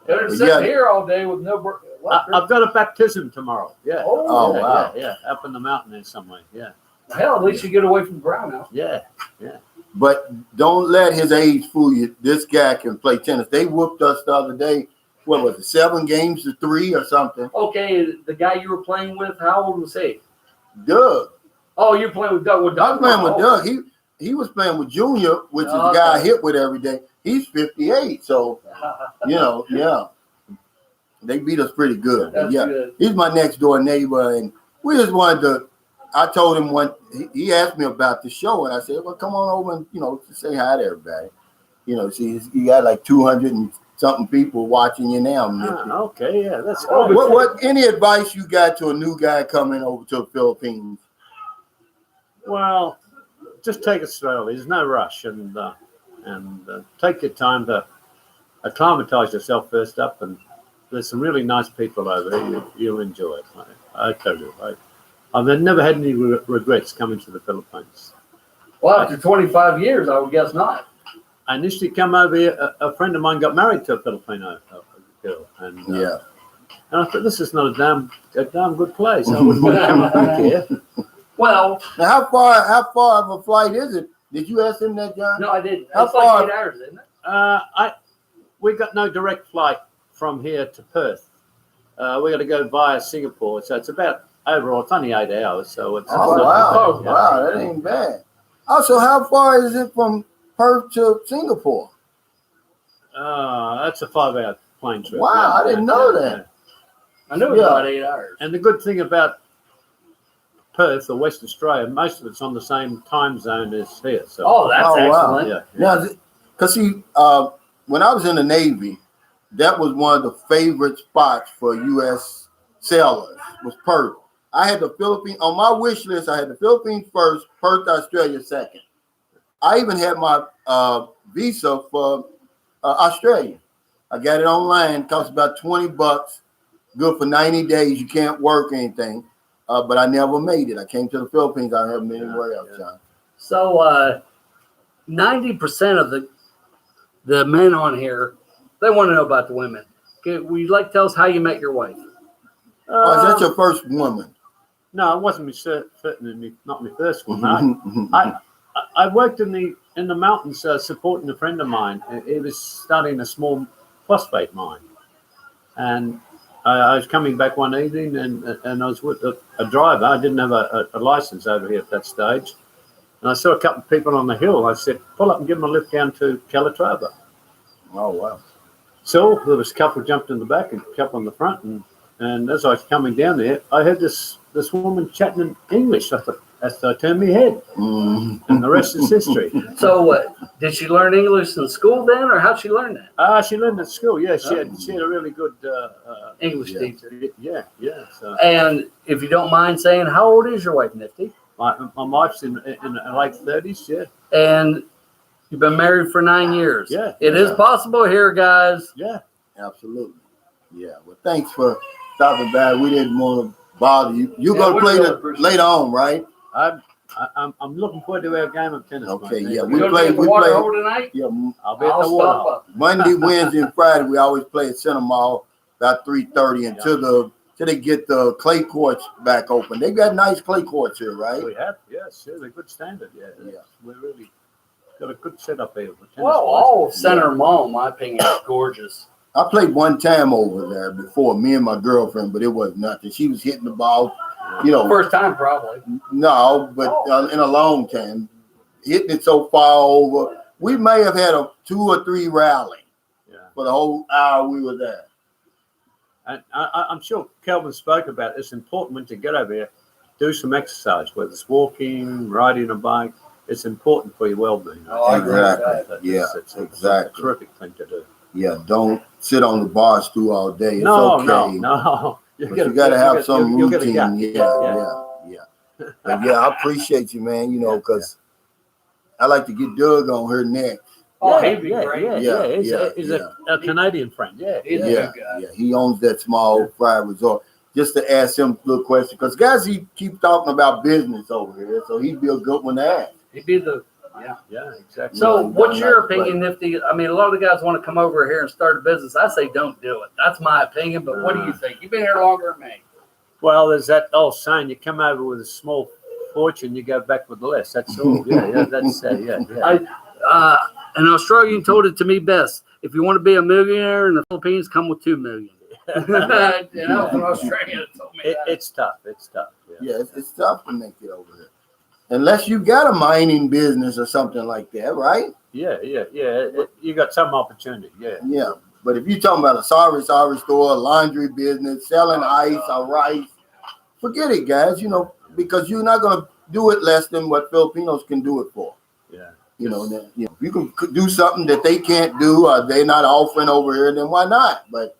Better But sit yeah. here all day with no I've got a baptism tomorrow. Yeah. Oh, Yeah, wow. Yeah. Up in the mountain there somewhere. Yeah. Hell, at least you get away from the ground now. Yeah. But don't let his age fool you. This guy can play tennis. They whooped us the other day. What was it, 7 games to 3 or something? Okay, the guy you were playing with, how old was he? Doug. Oh, you're playing with Doug. I was playing with Doug. He was playing with Junior, which is the guy I hit with every day. He's 58, so yeah. They beat us pretty good. That's good. He's my next door neighbor, and we just wanted to. I told him he asked me about the show, and I said, "Well, come on over and say hi to everybody." See, you got like 200 and something people watching you now. Okay, yeah, that's Oh, good. what any advice you got to a new guy coming over to the Philippines? Well, just take it slowly. There's no rush, and take your time to acclimatize yourself first up, and there's some really nice people over there. You'll enjoy it. I tell you, I've never had any regrets coming to the Philippines. Well, after 25 years, I would guess not. I initially come over here. A friend of mine got married to a Filipino girl, and and I thought, this is not a damn good place. I wouldn't want to come back here. Well, Now, how far of a flight is it? Did you ask him that, John? no, I didn't. How It's far- like 8 hours, isn't it? We got no direct flight from here to Perth. We got to go via Singapore, so it's about overall it's only 8 hours. So it's Oh, not wow. too bad. Wow, that ain't bad. Also, how far is it from Perth to Singapore? That's a 5-hour plane trip. Wow, I didn't know that. I knew it was Yeah. about 8 hours. And the good thing about Perth or Western Australia, most of it's on the same time zone as here. So Oh, that's Oh, wow. excellent. yeah. Now, because see, when I was in the Navy, that was one of the favorite spots for U.S. sailors was Perth. I had the Philippines on my wish list. I had the Philippines first, Perth, Australia second. I even had my visa for Australia. I got it online. Cost about $20. Good for 90 days. You can't work or anything. But I never made it. I came to the Philippines. I haven't been anywhere else, John. So 90% of the men on here, they want to know about the women. Okay, would you like to tell us how you met your wife? Oh, is that your first woman? No, it wasn't me. Certainly not my first one. No. I worked in the mountains supporting a friend of mine. He was starting a small phosphate mine, and I was coming back one evening, and I was with a driver. I didn't have a license over here at that stage, and I saw a couple of people on the hill. I said, "Pull up and give them a lift down to Calatrava." Oh, wow. So there was a couple jumped in the back and a couple in the front, and as I was coming down there, I heard this woman chatting in English. I thought, as I turned my head, and the rest is history. So did she learn English in school then, or how'd she learn that? She learned at school. Yeah, she had a really good English Yeah. teacher. Yeah. So And if you don't mind saying, how old is your wife, Nifty? my wife's in her late 30s. Yeah, And you've been married for 9 years. Yeah. It is possible here, guys. yeah. Absolutely. Yeah. Well, thanks for stopping by. We didn't want to bother you. You're Yeah, going to we play really that appreciate later on, right? I'm looking forward to our game of tennis. Okay, mate. yeah, We gonna be at the water hole tonight? Yeah. I'll be at I'll the stop water. up. Monday, Wednesday, and Friday, we always play at Center Mall about 3:30 until they get the clay courts back open. They got nice clay courts here, right? We have, yes, they're a good standard. Yeah. Yeah. We really got a good setup here. For tennis Well, all of Center Mall, in my opinion, is gorgeous. I played one time over there before, me and my girlfriend, but it was nothing. She was hitting the ball, First time, probably. no, but in a long time, hitting it so far over. We may have had a 2 or 3 rally for the whole hour we were there. And I'm sure Kelvin spoke about it. It's important when you get over here, do some exercise, whether it's walking, riding a bike. It's important for your well-being. Oh, I agree with Exactly. that. Yeah, It's exactly. a terrific thing to do. Yeah, don't sit on the bar stool all day. It's No. But you got to have some you'll get a routine. gut. Yeah. But yeah, I appreciate you, man. Because I like to get Doug on her next. Oh, he'd be great. He's a Canadian friend. Yeah. He's a Yeah, good guy. yeah. He owns that small fry resort. Just to ask him a little question, because guys, he keep talking about business over here, so he'd be a good one to ask. He'd be the Yeah, exactly. So, Yeah, what's your nice opinion, Nifty? I mean, a lot of the guys want to come over here and start a business. I say don't do it. That's my opinion. But what do you think? You've been here longer than me. Well, there's that old saying: you come over with a small fortune, you go back with less. That's all. That's An Australian told it to me best. If you want to be a millionaire in the Philippines, come with 2 million. An Australian told me that. It's tough. It's tough. Yeah, it's tough to make it over here. Unless you got a mining business or something like that, right? Yeah. You got some opportunity. Yeah. Yeah. But if you're talking about a sorry store, a laundry business, selling ice or rice, forget it, guys, because you're not going to do it less than what Filipinos can do it for. Yeah. If you can do something that they can't do or they're not offering over here, then why not? But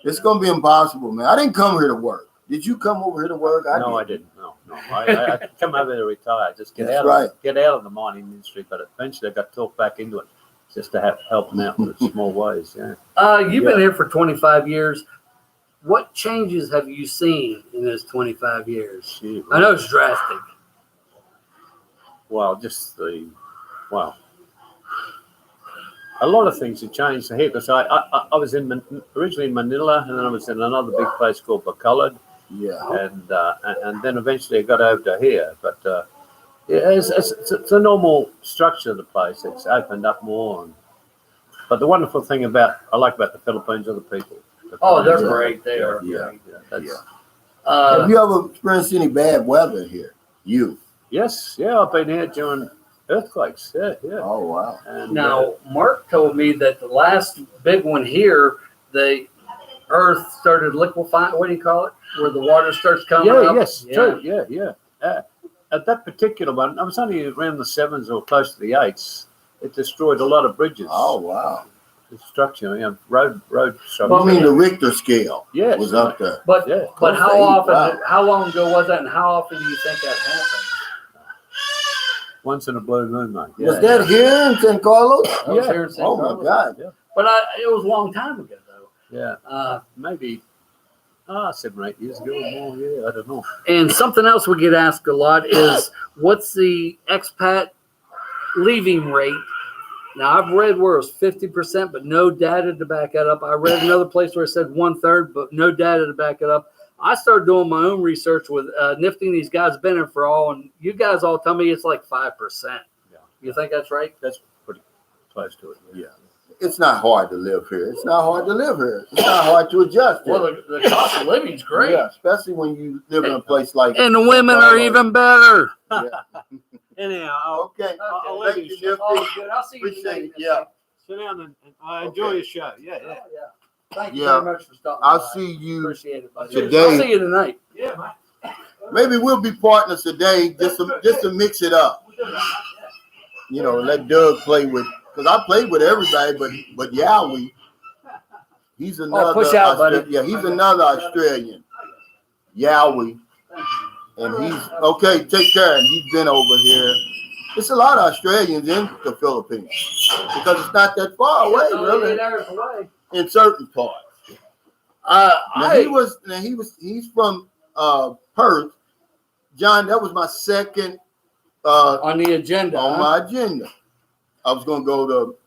it's going to be impossible, man. I didn't come here to work. Did you come over here to work? I didn't. No. I come over here to retire. Just get That's out. right. Get out of the mining industry. But eventually, I got talked back into it. just to help them out in small ways. Yeah. You've been here for 25 years. What changes have you seen in those 25 years? Shoot, I know it's drastic. Well, a lot of things have changed here because I was originally in Manila, and then I was in another big place called Bacolod. Yeah. And then eventually I got over to here. But it's a normal structure of the place. It's opened up more. But the wonderful thing I like about the Philippines are the people. Oh, they're great. They are. Yeah. Great. Have you ever experienced any bad weather here? Yes. Yeah, I've been here during earthquakes. Yeah. Oh, wow. And, Now, Mark told me that the last big one here, the earth started liquefying. What do you call it? Where the water starts coming up? Yes, true. Yeah. At that particular one, I was only around the 7s or close to the 8s. It destroyed a lot of bridges. Oh, wow. The structure, road structure. Well, I mean, the Richter scale Yes. was up there. But Yeah. but how Wow. often? How long ago was that, and how often do you think that happened? Once in a blue moon, mate. Was that here in San Carlos? I was here in San Oh, Carlos. my God. But it was a long time ago, though. Yeah. Maybe 7 or 8 years ago or more. Yeah, I don't know. And something else we get asked a lot is, what's the expat leaving rate? Now, I've read where it was 50%, but no data to back that up. I read another place where it said 1/3, but no data to back it up. I started doing my own research with Nifty and these guys been in for all, and you guys all tell me it's like 5%. Yeah. You think that's right? That's pretty close to it. Yeah. It's not hard to live here. It's not hard to live here. It's not hard to adjust. Well, the cost of living's great. Yeah, especially when you live in a place like And the women are even better. Yeah. Anyhow, Okay. I'll let Thank you you, Oh, Nifty. good. I'll see you Appreciate tonight. it. Yeah. sit down and I enjoy your show. Yeah. Yeah. Thank you Yeah. very much for stopping I'll by. see you Appreciate it, buddy. today. I'll see you tonight. Yeah, mate. Maybe we'll be partners today just to mix it up. You know, let Doug play with, because I played with everybody, but Yowie, he's another. push out, buddy. Yeah, he's another Australian. Yowie, and he's okay. Take care. And he's been over here. It's a lot of Australians in the Philippines because it's not that far away, really, 8 hours away. in certain parts. He's from Perth. John, that was my second On the agenda. on my agenda. I was going to go to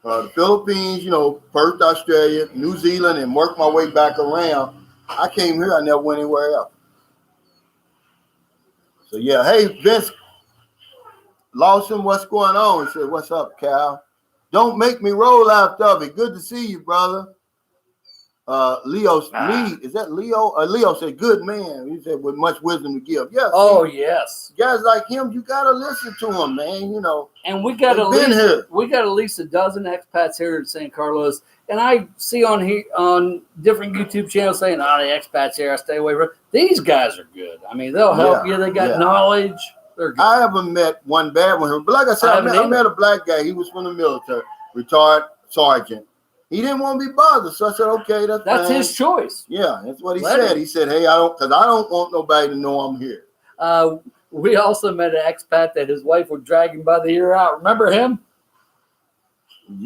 the Philippines, Perth, Australia, New Zealand, and work my way back around. I came here. I never went anywhere else. So, yeah. Hey, Vince Lawson, what's going on? He said, what's up, Cal? Don't make me roll out of it. Good to see you, brother. Leo, Lee, is that Leo? Leo said, good man. He said, with much wisdom to give. Yeah. Oh, yes. Guys like him, you got to listen to him, man. And we got at least a dozen expats here in San Carlos. And I see on different YouTube channels saying, the expats here, I stay away from. These guys are good. I mean, they'll help you. They got knowledge. They're good. I haven't met one bad one here. But like I said, I met a black guy. He was from the military, retired sergeant. He didn't want to be bothered. So I said, okay, that's fine. his choice. Yeah, that's what he said. He said, hey, I don't want nobody to know I'm here. We also met an expat that his wife would drag him by the ear out. Remember him?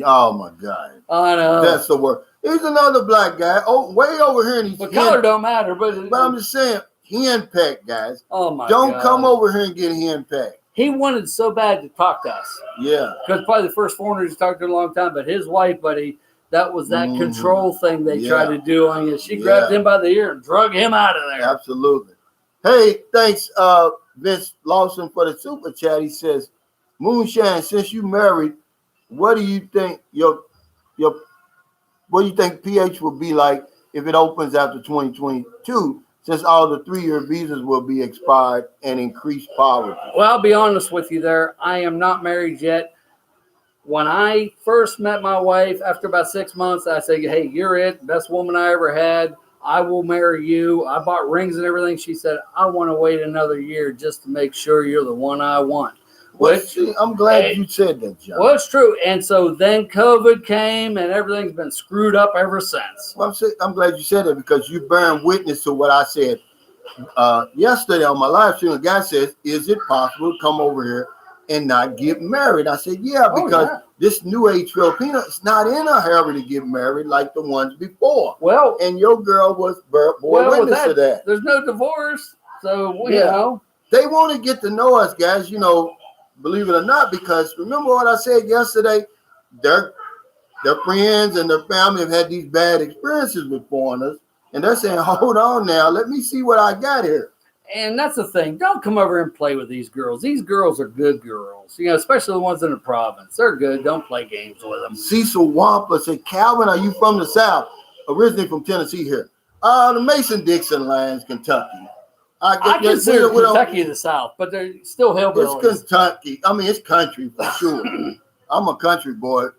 Oh, my God. I know. That's the word. He's another black guy. Oh, way over here. And The color don't matter. But I'm just saying, henpecked, guys. Oh, my God. Don't come over here and get henpecked. He wanted so bad to talk to us. Yeah. Because probably the first foreigners he talked to in a long time. But his wife, buddy, that was that control thing they tried to do on you. She grabbed him by the ear and drug him out of there. Absolutely. Hey, thanks, Vince Lawson, for the super chat. He says, Moonshine, since you married, what do you think what do you think PH will be like if it opens after 2022, since all the 3-year visas will be expired and increased poverty? Well, I'll be honest with you there. I am not married yet. When I first met my wife, after about 6 months, I said, hey, you're it. Best woman I ever had. I will marry you. I bought rings and everything. She said, I want to wait another year just to make sure you're the one I want. I'm glad you said that, John. Well, it's true. And so then COVID came and everything's been screwed up ever since. Well, I'm glad you said that because you're bearing witness to what I said yesterday on my live stream. A guy says, is it possible to come over here and not get married? I said, yeah, because this new age Filipino, it's not in a hurry to get married like the ones before. Well, And your girl was born witness to that. There's no divorce, so you Yeah. know. They want to get to know us, guys, believe it or not, because remember what I said yesterday? Their friends and their family have had these bad experiences with foreigners, and they're saying, hold on now, let me see what I got here. And that's the thing. Don't come over and play with these girls. These girls are good girls, especially the ones in the province. They're good. Don't play games with them. Cecil Wampa said, Calvin, are you from the South? Originally from Tennessee here. The Mason-Dixon Lions, Kentucky. I consider Kentucky the South, but they're still hillbillies. It's Kentucky. I mean, it's country for sure. I'm a country boy.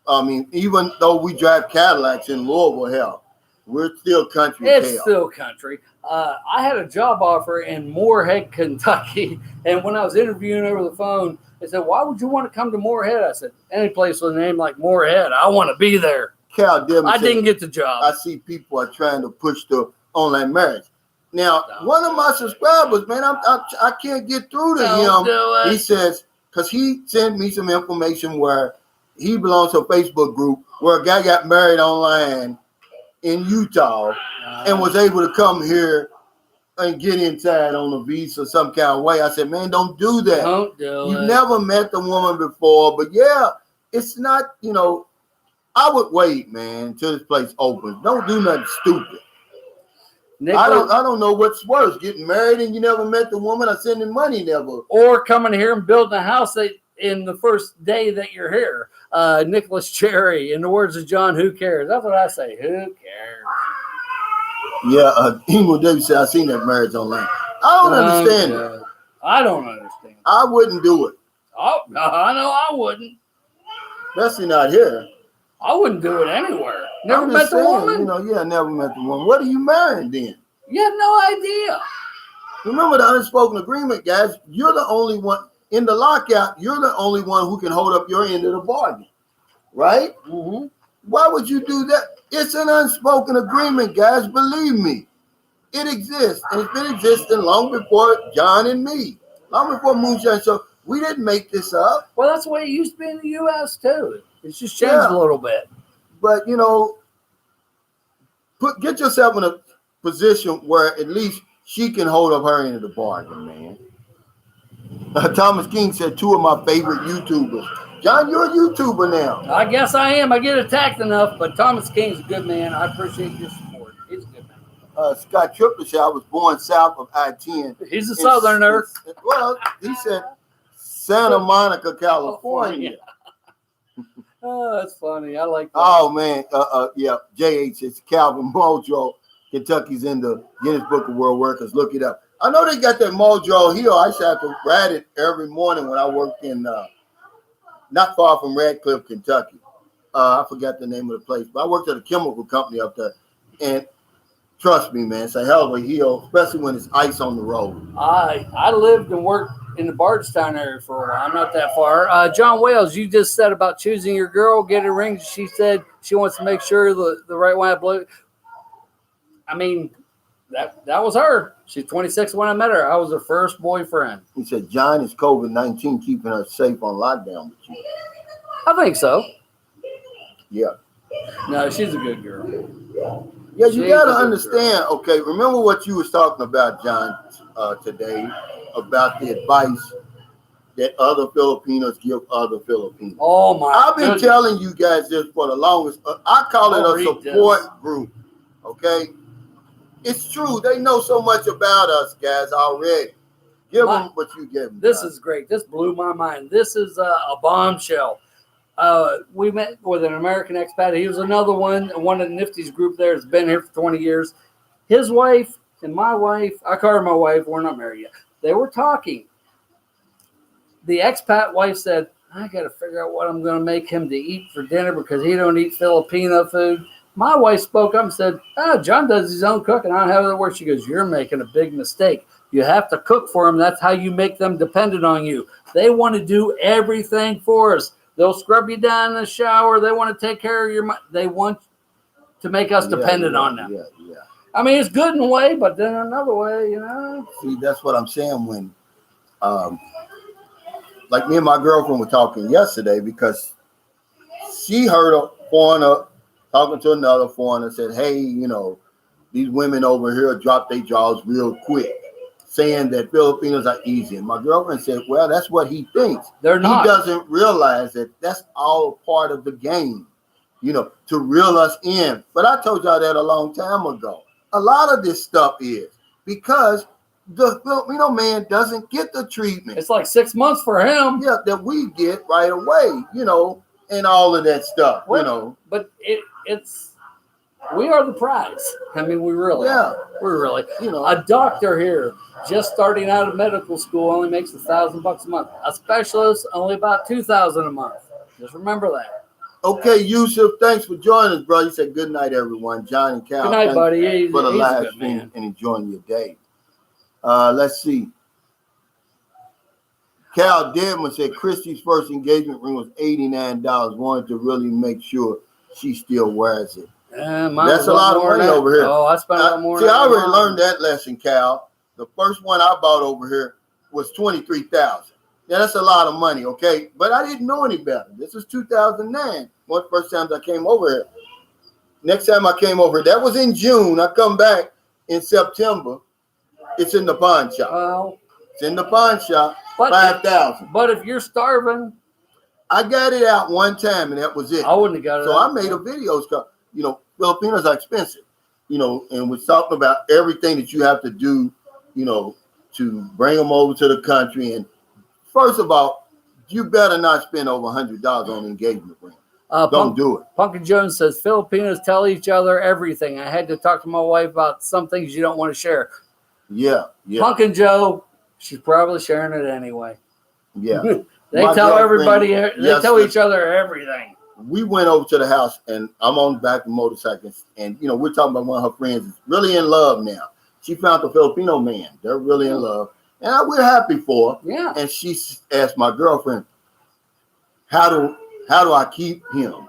I mean, even though we drive Cadillacs in Louisville, hell, we're still country. It's still country. I had a job offer in Moorhead, Kentucky, and when I was interviewing over the phone, they said, why would you want to come to Moorhead? I said, any place with a name like Moorhead, I want to be there. Cal Dillon said, didn't get the job. I see people are trying to push the online marriage. Now, one of my subscribers, man, I can't get through to him. He says, because he sent me some information where he belongs to a Facebook group where a guy got married online in Utah and was able to come here and get inside on a visa some kind of way. I said, man, don't do that. Don't do it. You've never met the woman before, but yeah, it's not, I would wait, man, until this place opens. Don't do nothing stupid. I don't know what's worse, getting married and you never met the woman, or sending money never. Or coming here and building a house in the first day that you're here. Nicholas Cherry, in the words of John, who cares? That's what I say. Who cares? Yeah, Ingrid Davis said, I've seen that marriage online. I don't understand it. I don't understand. I wouldn't do it. Oh, I know I wouldn't. Especially not here. I wouldn't do it anywhere. Never met the woman? Never met the woman. What are you marrying then? You have no idea. Remember the unspoken agreement, guys. You're the only one in the lockout. You're the only one who can hold up your end of the bargain, right? Mm-hmm. Why would you do that? It's an unspoken agreement, guys. Believe me, it exists, and it's been existing long before John and me, long before Moonshine. So we didn't make this up. Well, that's the way it used to be in the U.S. too. It's just changed a little bit. But get yourself in a position where at least she can hold up her end of the bargain, man. Thomas King said 2 of my favorite YouTubers. John, you're a YouTuber now. I guess I am. I get attacked enough, but Thomas King's a good man. I appreciate your support. He's a good man. Scott Triplett said I was born south of I-10. He's a Southerner. Well, he said Santa Monica, California. Oh, that's funny. I like that. Oh, man. Yeah, JH, it's Calvin Muldrow. Kentucky's in the Guinness Book of World Records. Look it up. I know they got that Muldrow Hill. I used to have to ride it every morning when I worked in, not far from Radcliffe, Kentucky. I forgot the name of the place, but I worked at a chemical company up there. And trust me, man, it's a hell of a hill, especially when it's ice on the road. I lived and worked in the Bardstown area for a while. I'm not that far. John Wales, you just said about choosing your girl, get a ring. She said she wants to make sure the right one blew. I mean, that was her. She's 26 when I met her. I was her first boyfriend. He said, John, is COVID-19 keeping her safe on lockdown with you? I think so. Yeah. No, she's a good girl. Yeah, you got to understand. Okay, remember what you was talking about, John, today, about the advice that other Filipinos give other Filipinos. Oh, my I've been telling you guys this for the longest. I call it a support group, okay? It's true. They know so much about us, guys, already. Give them what you give them. This is great. This blew my mind. This is a bombshell. We met with an American expat. He was another one of Nifty's group there has been here for 20 years. His wife and my wife, I call her my wife, we're not married yet. They were talking. The expat wife said, I got to figure out what I'm going to make him to eat for dinner because he don't eat Filipino food. My wife spoke up and said, John does his own cooking. I don't have that word. She goes, you're making a big mistake. You have to cook for them. That's how you make them dependent on you. They want to do everything for us. They'll scrub you down in the shower. They want to take care of your money. They want to make us dependent on them. Yeah. I mean, it's good in a way, but then another way, See, that's what I'm saying when, like me and my girlfriend were talking yesterday because she heard a foreigner talking to another foreigner, said, hey, these women over here drop their jaws real quick, saying that Filipinos are easy. And my girlfriend said, well, that's what he thinks. They're not. He doesn't realize that that's all part of the game, to reel us in. But I told y'all that a long time ago. A lot of this stuff is because the Filipino man doesn't get the treatment. It's like 6 months for him. Yeah, that we get right away, and all of that stuff, But it's we are the prize. I mean, we really are. We're really, a doctor here just starting out of medical school only makes $1,000 a month. A specialist only about $2,000 a month. Just remember that. Okay, Yusuf, thanks for joining us, brother. You said good night, everyone. John and Cal, good night, buddy. For the he's live good, stream man. and enjoying your day. Let's see. Cal Deadman said Christy's first engagement ring was $89. Wanted to really make sure she still wears it. That's a lot of money over here. Oh, I spent a lot more. See, I already learned that lesson, Cal. The first one I bought over here was $23,000. Now that's a lot of money, okay? But I didn't know any better. This is 2009. One of the first times I came over here. Next time I came over, that was in June. I come back in September. It's in the pawn shop. Well, it's in the pawn shop. But $5,000. But if you're starving, I got it out one time and that was it. I wouldn't have got it. So I made a video. Filipinos are expensive. And we're talking about everything that you have to do, to bring them over to the country. And first of all, you better not spend over $100 on an engagement ring. Don't do it. Pumpkin Jones says Filipinos tell each other everything. I had to talk to my wife about some things you don't want to share. Yeah. Pumpkin Joe, she's probably sharing it anyway. Yeah. They tell everybody. They tell each other everything. We went over to the house, and I'm on the back of the motorcycle, and we're talking about one of her friends is really in love now. She found the Filipino man. They're really in love, and we're happy for her. Yeah. And she asked my girlfriend, "How do I keep him?"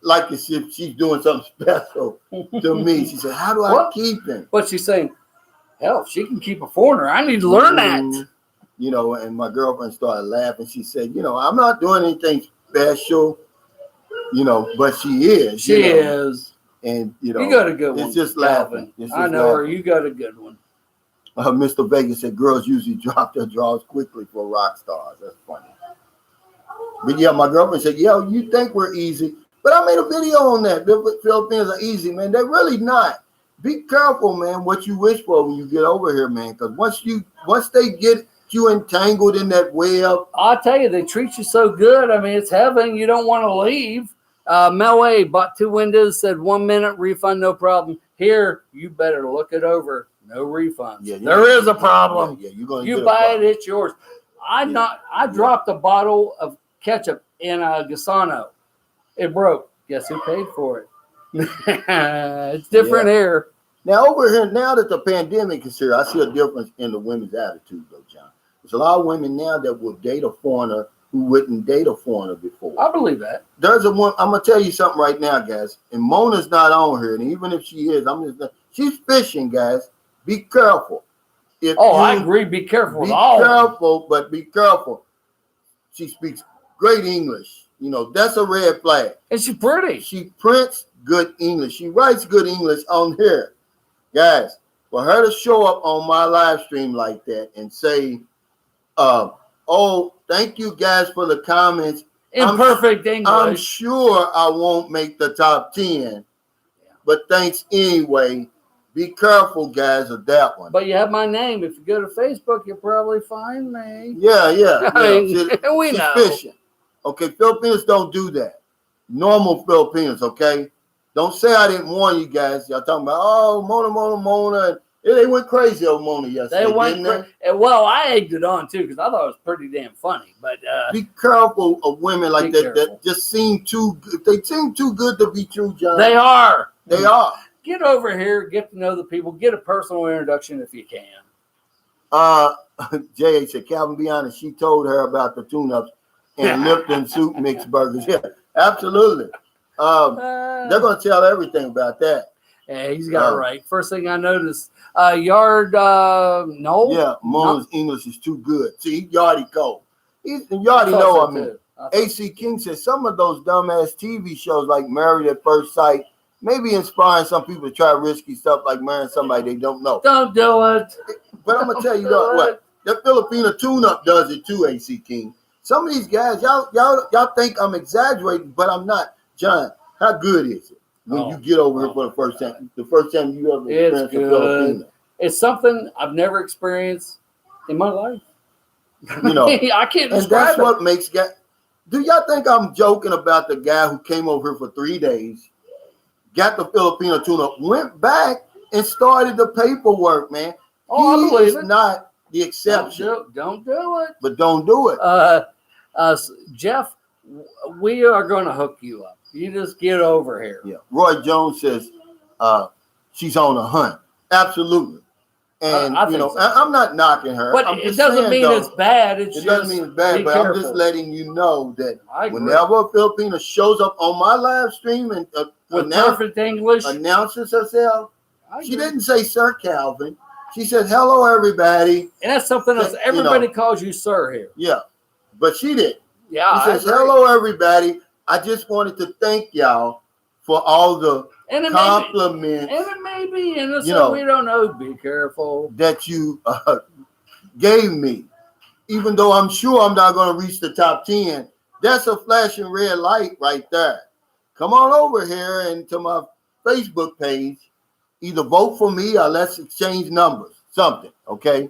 Like as if she's doing something special to me. She said, "How do I keep him?" But she's saying, "Hell, if she can keep a foreigner, I need to learn that." And my girlfriend started laughing. She said, I'm not doing anything special, but she is. She is. And, you got a good one. It's just laughing. I know her. You got a good one. Mr. Vegas said girls usually drop their draws quickly for rock stars. That's funny. But yeah, my girlfriend said, you think we're easy. But I made a video on that. The Filipinos are easy, man. They're really not. Be careful, man, what you wish for when you get over here, man. Because once they get you entangled in that web. I'll tell you, they treat you so good. I mean, it's heaven. You don't want to leave. Mel A bought 2 windows, said 1 minute refund, no problem. Here, you better look it over. No refunds. Yeah, there is a problem. Yeah, you're going to buy it, it's yours. I dropped a bottle of ketchup in a Gasano. It broke. Guess who paid for it? It's different here. Now, over here, now that the pandemic is here, I see a difference in the women's attitude, though, John. There's a lot of women now that will date a foreigner who wouldn't date a foreigner before. I believe that. There's a one. I'm gonna tell you something right now, guys. And Mona's not on here, and even if she is, she's fishing, guys. Be careful. I agree. Be careful. Be careful. She speaks great English. That's a red flag. And she's pretty. She prints good English. She writes good English on here, guys. For her to show up on my live stream like that and say, thank you guys for the comments. In perfect English. I'm sure I won't make the top 10, but thanks anyway. Be careful, guys, of that one. But you have my name. If you go to Facebook, you'll probably find me. Yeah. We know. Fishing. Okay, Filipinos don't do that. Normal Filipinos, okay? Don't say I didn't warn you guys. Y'all talking about, Mona. They went crazy over Mona yesterday. They went well, I egged it on too because I thought it was pretty damn funny. But be careful of women like that that just seem too good. They seem too good to be true, John. They are. They are. Get over here, get to know the people, get a personal introduction if you can. J.A. said, Calvin, be honest, she told her about the tune-ups and Lipton soup mix burgers. Yeah, absolutely. They're going to tell everything about that. Yeah, he's got it right. First thing I noticed, no. Yeah, Mona's English is too good. See, you already go. You already know I mean. AC King says some of those dumbass TV shows like Married at First Sight maybe inspiring some people to try risky stuff like marrying somebody they don't know. Don't do it. But I'm gonna tell you what the Filipino tune-up does it too, AC King. Some of these guys, y'all think I'm exaggerating, but I'm not. John, how good is it when you get over here for the first time? The first time you ever experienced a Filipino. It's something I've never experienced in my life. You know, I can't and describe that's it. what makes guys. Do y'all think I'm joking about the guy who came over here for 3 days, got the Filipino tune-up, went back and started the paperwork, man? Oh, I believe it. Not the exception. Don't do it. But don't do it. Jeff, we are going to hook you up. You just get over here. Yeah. Roy Jones says she's on a hunt. Absolutely. And I think so. I'm not knocking her. But it doesn't mean it's bad. It doesn't mean it's bad, but careful. I'm just letting you know that I agree. whenever a Filipino shows up on my live stream and with perfect English, announces herself, I she agree. didn't say Sir Calvin. She said, hello, everybody. And that's something else. Everybody calls you sir here. Yeah. But she did. Yeah. She says, hello, everybody. I just wanted to thank y'all for all the compliments. And it may be innocent. We don't know. Be careful. That you gave me. Even though I'm sure I'm not going to reach the top 10. That's a flashing red light right there. Come on over here and to my Facebook page. Either vote for me or let's exchange numbers. Something, okay?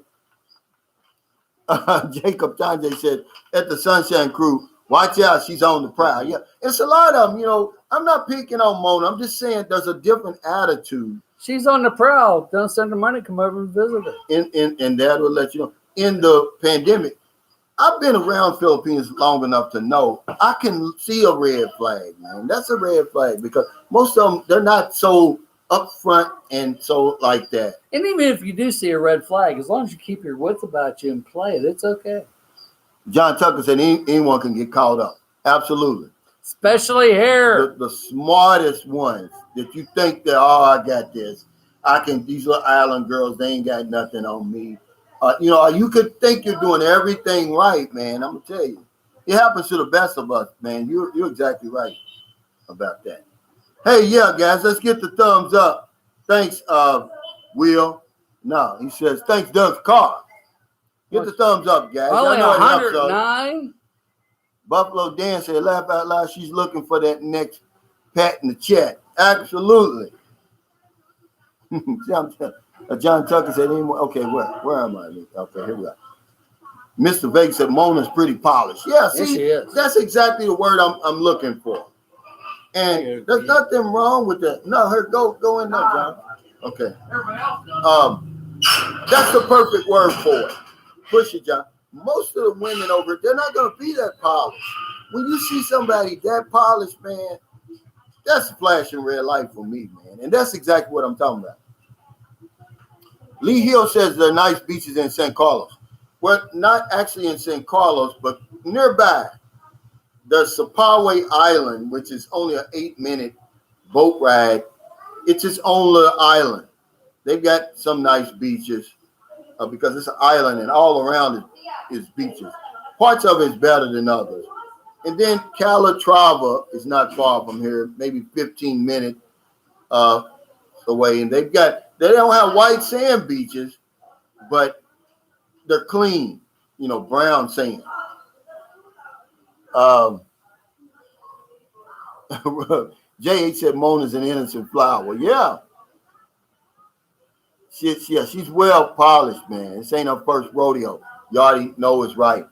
Jacob Tanjay said, at the Sunshine Crew, watch out, she's on the prowl. Yeah, it's a lot of them, I'm not picking on Mona. I'm just saying there's a different attitude. She's on the prowl. Don't send her money. Come over and visit her. And that will let you know. In the pandemic, I've been around Philippines long enough to know I can see a red flag, man. That's a red flag because most of them, they're not so upfront and so like that. And even if you do see a red flag, as long as you keep your wits about you and play it, it's okay. John Tucker said anyone can get caught up. Absolutely. Especially here. The smartest ones that you think that, I got this. These little island girls, they ain't got nothing on me. You could think you're doing everything right, man. I'm going to tell you. It happens to the best of us, man. You're exactly right about that. Hey, yeah, guys, let's get the thumbs up. Thanks, Will. No, he says, thanks, Doug's car. Get the thumbs up, guys. Only 109. Buffalo Dan said, laugh out loud. She's looking for that next pat in the chat. Absolutely. John Tucker said, okay, where am I? Okay, here we go. Mr. Vegas said, Mona's pretty polished. Yeah, see, yes, she is. That's exactly the word I'm looking for. And there's nothing wrong with that. No, go in there, John. Okay. That's the perfect word for it. Push it, John. Most of the women over, they're not going to be that polished. When you see somebody that polished, man, that's a flashing red light for me, man. And that's exactly what I'm talking about. Lee Hill says there are nice beaches in San Carlos. Well, not actually in San Carlos, but nearby. There's Sapaway Island, which is only an 8-minute boat ride. It's its own little island. They've got some nice beaches because it's an island and all around it is beaches. Parts of it is better than others. And then Calatrava is not far from here, maybe 15 minutes away. And they don't have white sand beaches, but they're clean, brown sand. J.H. said Mona's an innocent flower. Yeah. She's well polished, man. This ain't her first rodeo. You already know it's right.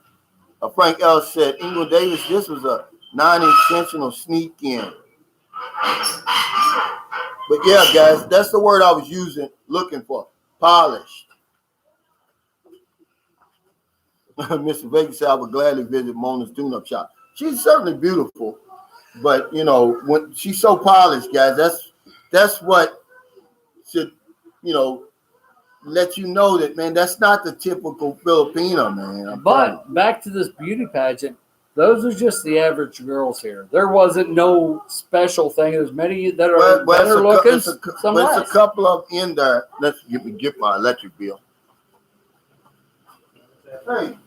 Frank Ellis said, Ingrid Davis, this was a non-intentional sneak in. But yeah, guys, that's the word I was looking for. Polished. Mr. Vegas said, I would gladly visit Mona's tune-up shop. She's certainly beautiful, but when she's so polished, guys, that's what should, let you know that, man, that's not the typical Filipino, man. But back to this beauty pageant, those are just the average girls here. There wasn't no special thing. There's many that are better looking. There's a couple of in there. Let's get my electric bill. Hey,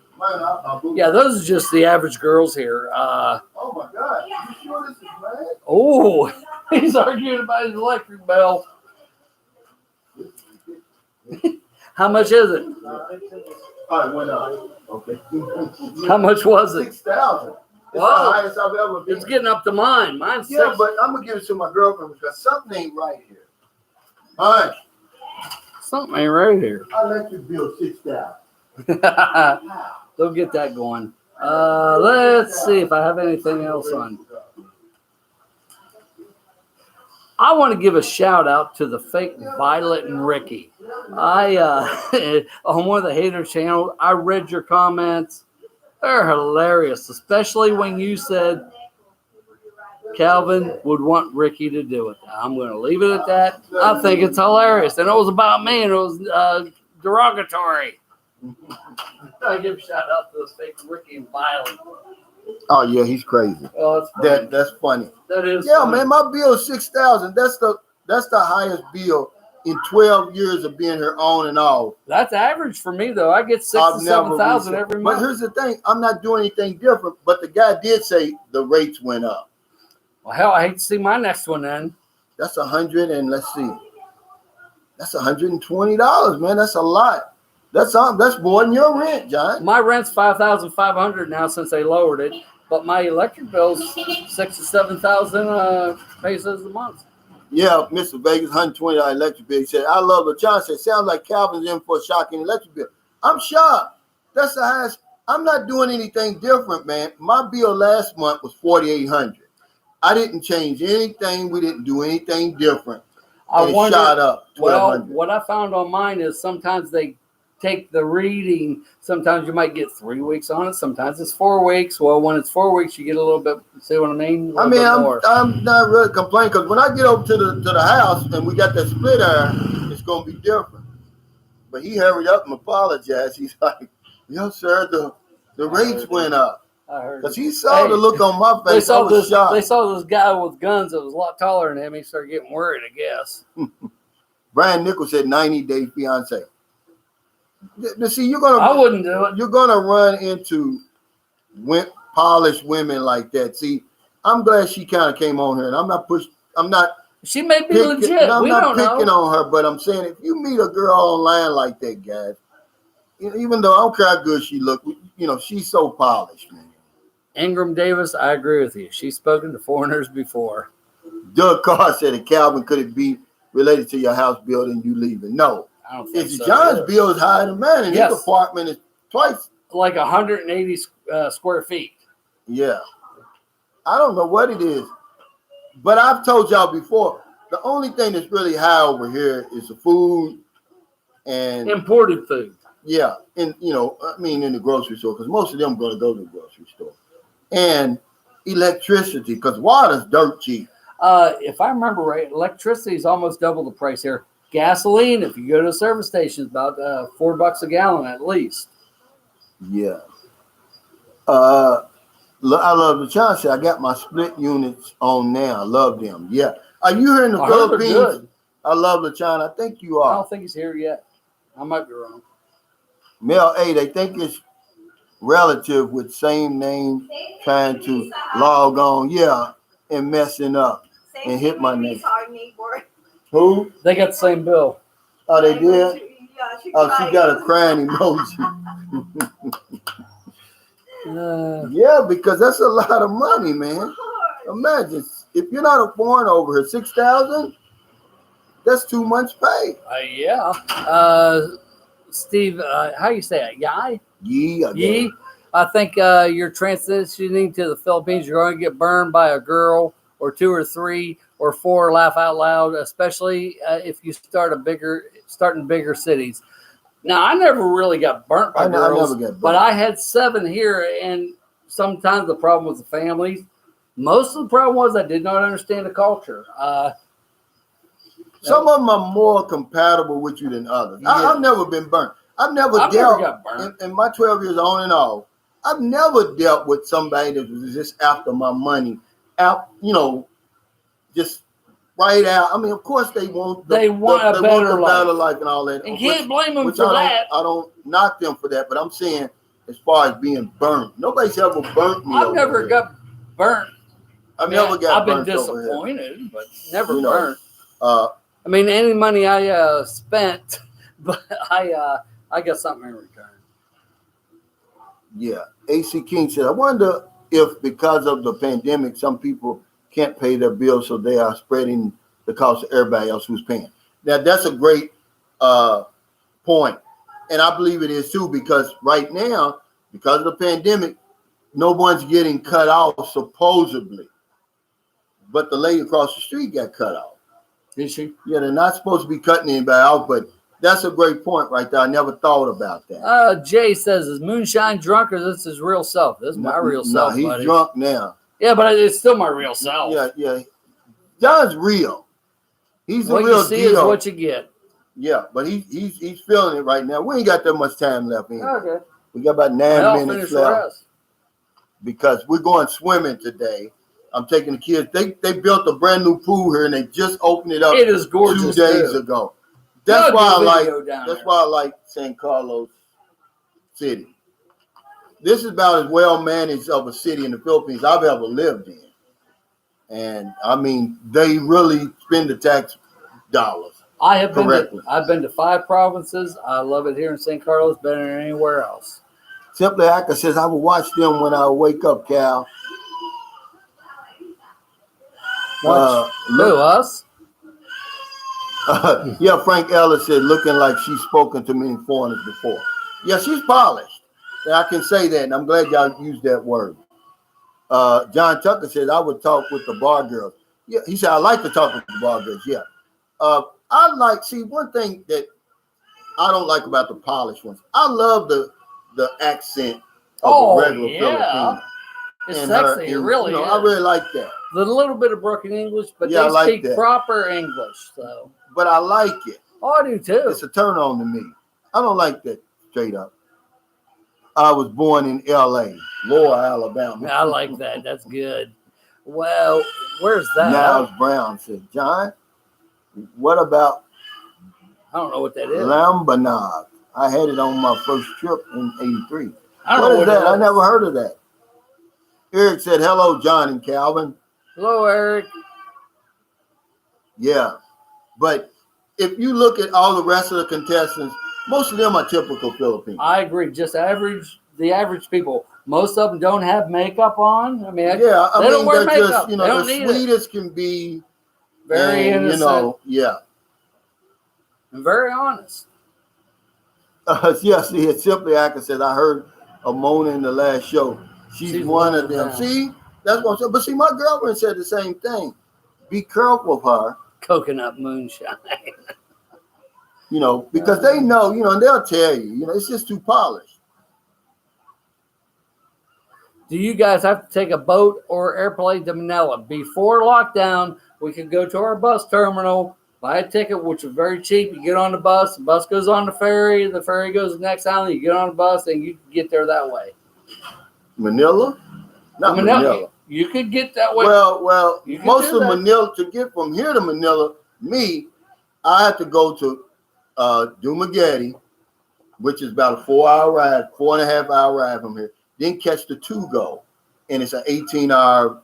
Yeah, those are just the average girls here. Oh my God! You sure this is bad? Oh, he's arguing about his electric bill. How much is it? It went up. Okay. How much was it? 6,000. It's the Whoa. highest I've ever been. It's getting up to mine. Mine's Yeah, 6. but I'm gonna give it to my girlfriend because something ain't right here. All right, Something ain't right here. I'll let you bill 6,000. They'll get that going. Let's see if I have anything else on. I want to give a shout out to the fake Violet and Ricky. I on one of the hater channels, I read your comments. They're hilarious, especially when you said Calvin would want Ricky to do it. I'm going to leave it at that. I think it's hilarious, and it was about me, and it was derogatory. I give a shout out to the fake Ricky and Violet. Oh yeah, he's crazy. Oh, that's That's funny. That is. Yeah, funny. man, my bill is 6,000. That's the highest bill in 12 years of being here on and off. That's average for me, though. I get 6,000 to 7,000 every month. But here's the thing: I'm not doing anything different. But the guy did say the rates went up. Well, hell, I hate to see my next one then. That's $100 and let's see, that's $120, man. That's a lot. That's more than your rent, John. My rent's $5,500 now since they lowered it, but my electric bill's 6,000 to 7,000 pesos a month. Yeah, Mr. Vegas, $120 electric bill. He said, I love it. John said, sounds like Calvin's in for a shocking electric bill. I'm shocked. That's the highest. I'm not doing anything different, man. My bill last month was $4,800. I didn't change anything. We didn't do anything different. I It wonder, shot up well, $1,200. what I found on mine is sometimes they take the reading. Sometimes you might get 3 weeks on it. Sometimes it's 4 weeks. Well, when it's 4 weeks, you get a little bit. See what I mean? I mean, I'm not really complaining because when I get over to the house and we got that split iron, it's gonna be different. But he hurried up and apologized. He's like, "Yo, sir, the rates went up." I heard. Because he saw the look on my face. I was shocked. They saw this guy with guns that was a lot taller than him. He started getting worried, I guess. Brian Nichols said 90-day fiance. See, I wouldn't do it. You're gonna run into polished women like that. See, I'm glad she kind of came on here, and I'm not. She may be legit. I'm We not don't picking know. on her, but I'm saying if you meet a girl online like that, guys, even though I don't care how good she look, she's so polished, man. Ingram Davis, I agree with you. She's spoken to foreigners before. Doug Carr said, that Calvin, could it be related to your house building you leaving? No. I don't think so. John's bill is higher than mine, and his apartment is twice. Like 180 square feet. Yeah. I don't know what it is, but I've told y'all before, the only thing that's really high over here is the food and imported food. Yeah, and in the grocery store, because most of them going to go to the grocery store, and electricity, because water's dirt cheap. If I remember right, electricity is almost double the price here. Gasoline, if you go to a service station, is about $4 a gallon at least. Yeah. I love the chance. I got my split units on now. I love them. Yeah. Are you here in the Philippines? Good. I love LaChana. I think you are. I don't think he's here yet. I might be wrong. Mel A, they think it's relative with same name trying to log on. Yeah. And messing up. And hit my name. Who? They got the same bill. Oh, they did? Oh, she got a crying emoji. Yeah, because that's a lot of money, man. Imagine if you're not a foreign over here, 6,000. That's 2 months' pay. Yeah. Steve, how you say it? Yee. I think you're transitioning to the Philippines. You're going to get burned by a girl or 2 or 3 or 4. Laugh out loud, especially if you start in bigger cities. Now, I never really got burnt by girls, but I had 7 here, and sometimes the problem was the families. Most of the problem was I did not understand the culture. Some of them are more compatible with you than others. Yeah. I've never been burnt. I've never got burnt. In my 12 years on and off, I've never dealt with somebody that was just after my money, just right out. I mean, of course they want a better life and all that. And can't blame them for that. I don't knock them for that, but I'm saying as far as being burnt. Nobody's ever burnt me. I've never got burnt. I've never got I've been burnt over here. disappointed, but never You know, burnt. Uh, I mean, any money I spent, but I got something in return. yeah. AC King said, I wonder if because of the pandemic, some people can't pay their bills, so they are spreading the cost to everybody else who's paying. Now, that's a great point. And I believe it is too, because right now, because of the pandemic, no one's getting cut off, supposedly. But the lady across the street got cut off. Did she? Yeah, they're not supposed to be cutting anybody out, but that's a great point right there. I never thought about that. Jay says, is Moonshine drunk or this is his real self? This is my real self, he's buddy. drunk now. Yeah, but it's still my real self. Yeah. John's real. He's the What real you see deal. is what you get. Yeah, but he's feeling it right now. We ain't got that much time left in. Okay. We got about 9 Well, minutes finish the left rest. because we're going swimming today. I'm taking the kids. They built a brand new pool here and they just opened it up. It is gorgeous 2 days too. ago. That's why That's I like San Carlos City. This is about as well managed of a city in the Philippines I've ever lived in. And I mean, they really spend the tax dollars. I've been to 5 provinces. I love it here in San Carlos better than anywhere else. Simply Hacker says, I will watch them when I wake up, Cal. Who, us? Yeah, Frank Ellis said, looking like she's spoken to many foreigners before. Yeah, she's polished. And I can say that, and I'm glad y'all used that word. John Tucker said, I would talk with the bar girls. Yeah, he said, I like to talk with the bar girls, yeah. One thing that I don't like about the polished ones, I love the accent of the regular Filipino. It's sexy, it really is. I really like that. The little bit of broken English, but Yeah, I they like speak that. proper English. So But I like it. I do too. It's a turn on to me. I don't like that straight up. I was born in L.A., Lower Alabama. I like that. That's good. Well, where's that? Niles Brown said, John, what about I don't know what that is. Lambanog? I had it on my first trip in 83. I don't What know is what that? it I is. never heard of that. Eric said, hello, John and Calvin. Hello, Eric. Yeah. But if you look at all the rest of the contestants, most of them are typical Filipinos. I agree. Just the average people. Most of them don't have makeup on. I mean, I they don't wear they're makeup. just, They don't the need it. sweetest can be. Very and, innocent. Yeah. And very honest. Yes, see, Simply Hacker said, I heard a Mona in the last show. She's one of them. See, that's what I'm saying. But see, my girlfriend said the same thing. Be careful of her. Coconut moonshine. Because they know, and they'll tell you, it's just too polished. Do you guys have to take a boat or airplane to Manila? Before lockdown, we could go to our bus terminal, buy a ticket, which is very cheap. You get on the bus goes on the ferry goes to the next island, you get on the bus, and you can get there that way. Manila? Not Manila. You could get that way. Well, You can most do of that. Manila, to get from here to Manila, I had to go to Dumaguete, which is about a 4.5-hour ride from here. Then catch the 2GO, and it's an 18-hour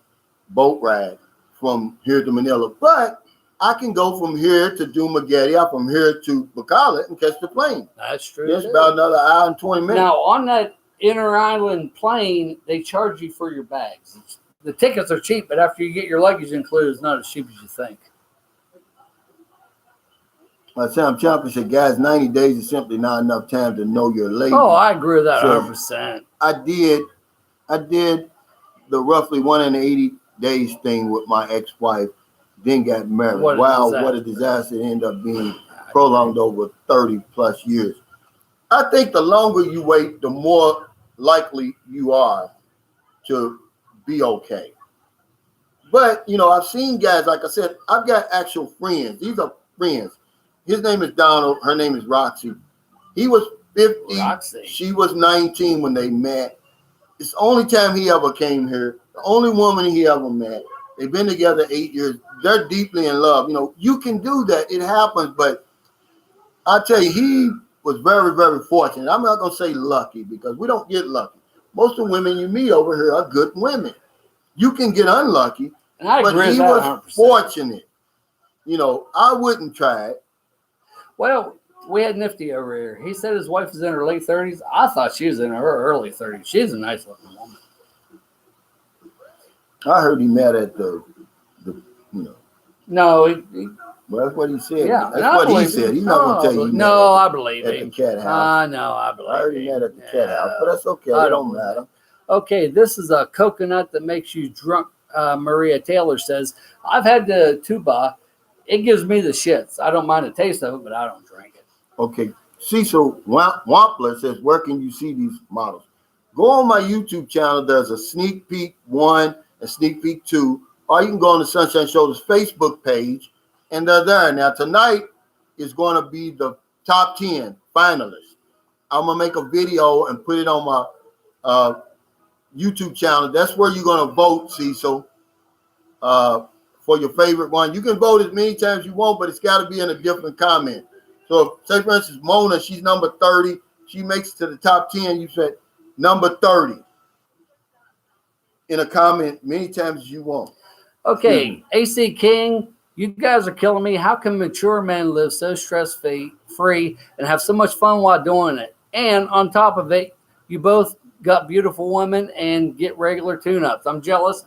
boat ride from here to Manila. But I can go from here to Dumaguete, or from here to Bacolod, and catch the plane. That's true. It's about another hour and 20 minutes. Now, on that inter-island plane, they charge you for your bags. The tickets are cheap, but after you get your luggage included, it's not as cheap as you think. Sam Champion said, guys, 90 days is simply not enough time to know your lady. Oh, I agree with that So, 100%. I did the roughly 180 days thing with my ex-wife, then got married. What a disaster. It ended up being prolonged over 30 plus years. I think the longer you wait, the more likely you are to be okay. But, I've seen guys, like I said, I've got actual friends. These are friends. His name is Donald. Her name is Roxy. He was 50. Roxy. She was 19 when they met. It's the only time he ever came here. The only woman he ever met. They've been together 8 years. They're deeply in love. You can do that. It happens. But I tell you, he was very, very fortunate. I'm not gonna say lucky because we don't get lucky. Most of the women you meet over here are good women. You can get unlucky, And I but agree he with that was 100%. fortunate. You know, I wouldn't try it. Well, we had Nifty over here. He said his wife was in her late 30s. I thought she was in her early 30s. She's a nice looking woman. I heard he mad at the you know. No, Well, that's what he said. yeah, That's what he said. He's not gonna tell you. No, I believe at him. the cat house. No, I believe I heard he him. mad at the cat house, but that's okay. I It don't don't matter. Okay, this is a coconut that makes you drunk. Maria Taylor says, I've had the tuba. It gives me the shits. I don't mind the taste of it, but I don't drink it. Okay. Cecil Wampler says, where can you see these models? Go on my YouTube channel. There's a sneak peek 1 and sneak peek 2. Or you can go on the Sunshine Shoulders Facebook page, and they're there. Now, tonight is going to be the top 10 finalists. I'm going to make a video and put it on my YouTube channel. That's where you're going to vote, Cecil, for your favorite one. You can vote as many times as you want, but it's got to be in a different comment. So, say for instance, Mona, she's number 30. She makes it to the top 10. You said number 30 in a comment many times as you want. Okay, AC King, you guys are killing me. How can mature men live so stress-free and have so much fun while doing it? And on top of it, you both got beautiful women and get regular tune-ups. I'm jealous.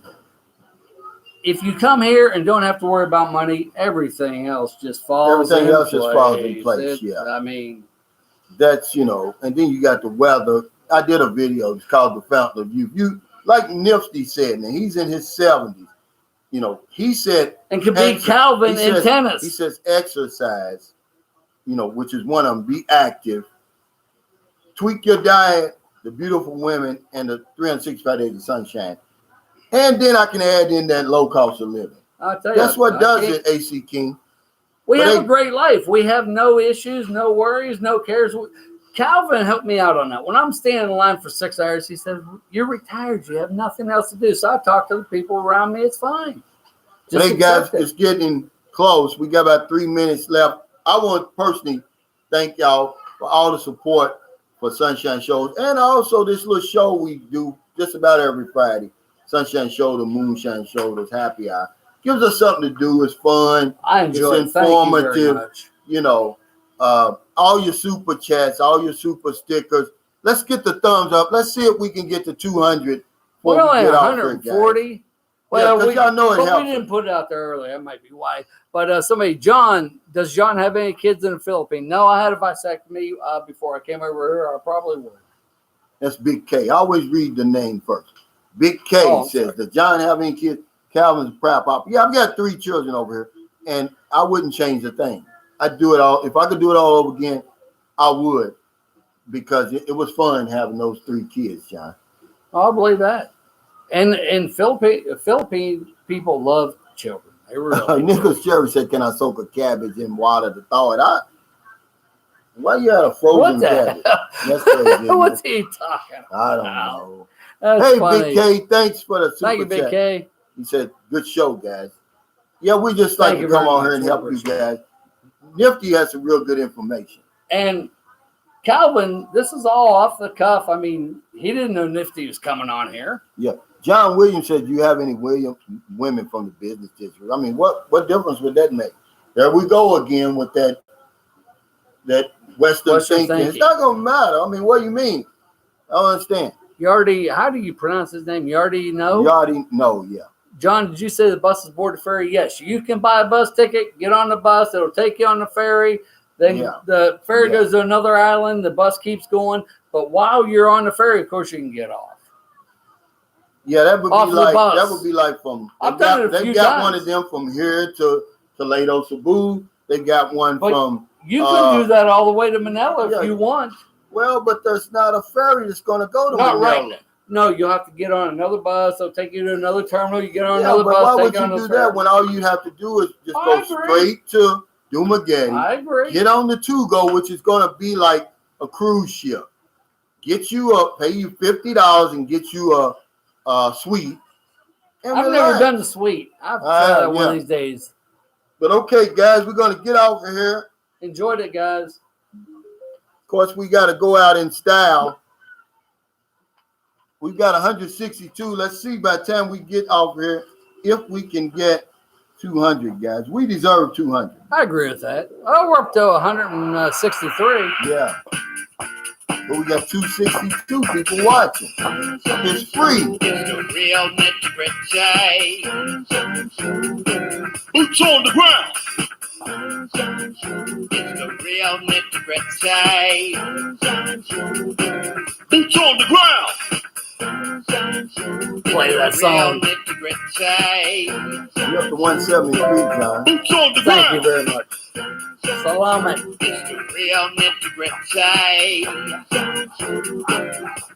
If you come here and don't have to worry about money, everything else just falls in place. Yeah. I mean, that's, you know, and then you got the weather. I did a video. It's called The Fountain of Youth. You, like Nifty said, and he's in his 70s. You know, he said, and could be Calvin in tennis. He says exercise, you know, which is one of them. Be active, tweak your diet, the beautiful women, and the 365 days of sunshine. And then I can add in that low cost of living. I'll tell you, that's what does it, AC King. We have a great life. We have no issues, no worries, no cares. Calvin helped me out on that. When I'm standing in line for 6 hours, he said, you're retired. You have nothing else to do. So I talk to the people around me. It's fine. Hey, guys, it's getting close. We got about 3 minutes left. I want to personally thank y'all for all the support for Sunshine Shows. And also this little show we do just about every Friday. Sunshine Shoulder, Moonshine Shoulders, Happy Hour. Gives us something to do. It's fun. I enjoy it. It's informative. Thank you very much. You know, all your super chats, all your super stickers. Let's get the thumbs up. Let's see if we can get to 200. We're only at 140. Well, yeah, y'all know it helps. We didn't put it out there earlier. That might be why. But does John have any kids in the Philippines? No, I had a vasectomy before I came over here. I probably would. That's Big K. I always read the name first. Big K says, does John have any kids? Calvin's proud papa. Yeah, I've got 3 children over here, and I wouldn't change a thing. I'd do it all. If I could do it all over again, I would, because it was fun having those 3 kids, John. I believe that. And Philippine people love children. They really Nicholas Jerry said, can I soak a cabbage in water to thaw it out? Why you had a frozen cabbage? That's crazy. What's he talking about? I don't know. That's hey, funny. Big K, thanks for the super Thank you, Big chat. K. He said, good show, guys. Yeah, we just like to come on here and help you guys. Nifty has some real good information. And Calvin, this is all off the cuff. I mean, he didn't know Nifty was coming on here. Yeah. John Williams said, do you have any women from the business district? I mean, what difference would that make? There we go again with that Western thinking. It's not going to matter. I mean, what do you mean? I don't understand. How do you pronounce his name? You already know? You already know, yeah. John, did you say the bus is board the ferry? Yes. You can buy a bus ticket, get on the bus. It'll take you on the ferry. Then the ferry goes to another island. The bus keeps going. But while you're on the ferry, of course, you can get off. Yeah, that would be like from. I've done it a few times. They got one of them from here to Toledo, Cebu. They got one from. You can do that all the way to Manila if you want. Well, but there's not a ferry that's going to go to Manila. Right now. No, you'll have to get on another bus. They'll take you to another terminal. You get on another bus. Why would you do that when all you have to do is just go straight to Dumaguete? I agree. Get on the To-Go, which is going to be like a cruise ship. Get you up, pay you $50 and get you a suite. I've never done the suite. I've tried that one of these days. But okay, guys, we're going to get out of here. Enjoyed it, guys. course, we got to go out in style. We've got 162. Let's see by the time we get off here if we can get 200, guys. We deserve 200. I agree with that. Oh, we're up to 163. Yeah. But we got 262 people watching. It's free. It's the real nitty-gritty. Boots on the ground. It's the real nitty-gritty. Boots on the ground. Play that song. Real nitty-gritty. You're up to 173, John. Boots on the Thank you ground. very much. Salami. It's the real nitty-gritty.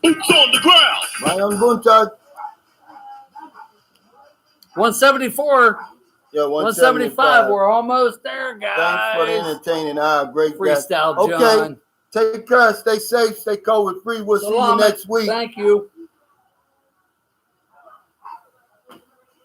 Boots on the ground. My young Buntag. 174. Yeah, 175. We're almost there, guys. Thanks for the entertaining hour. Great guys. Freestyle, John. Okay. Take care. Stay safe. Stay COVID free. We'll see you Salami. next week. Thank you.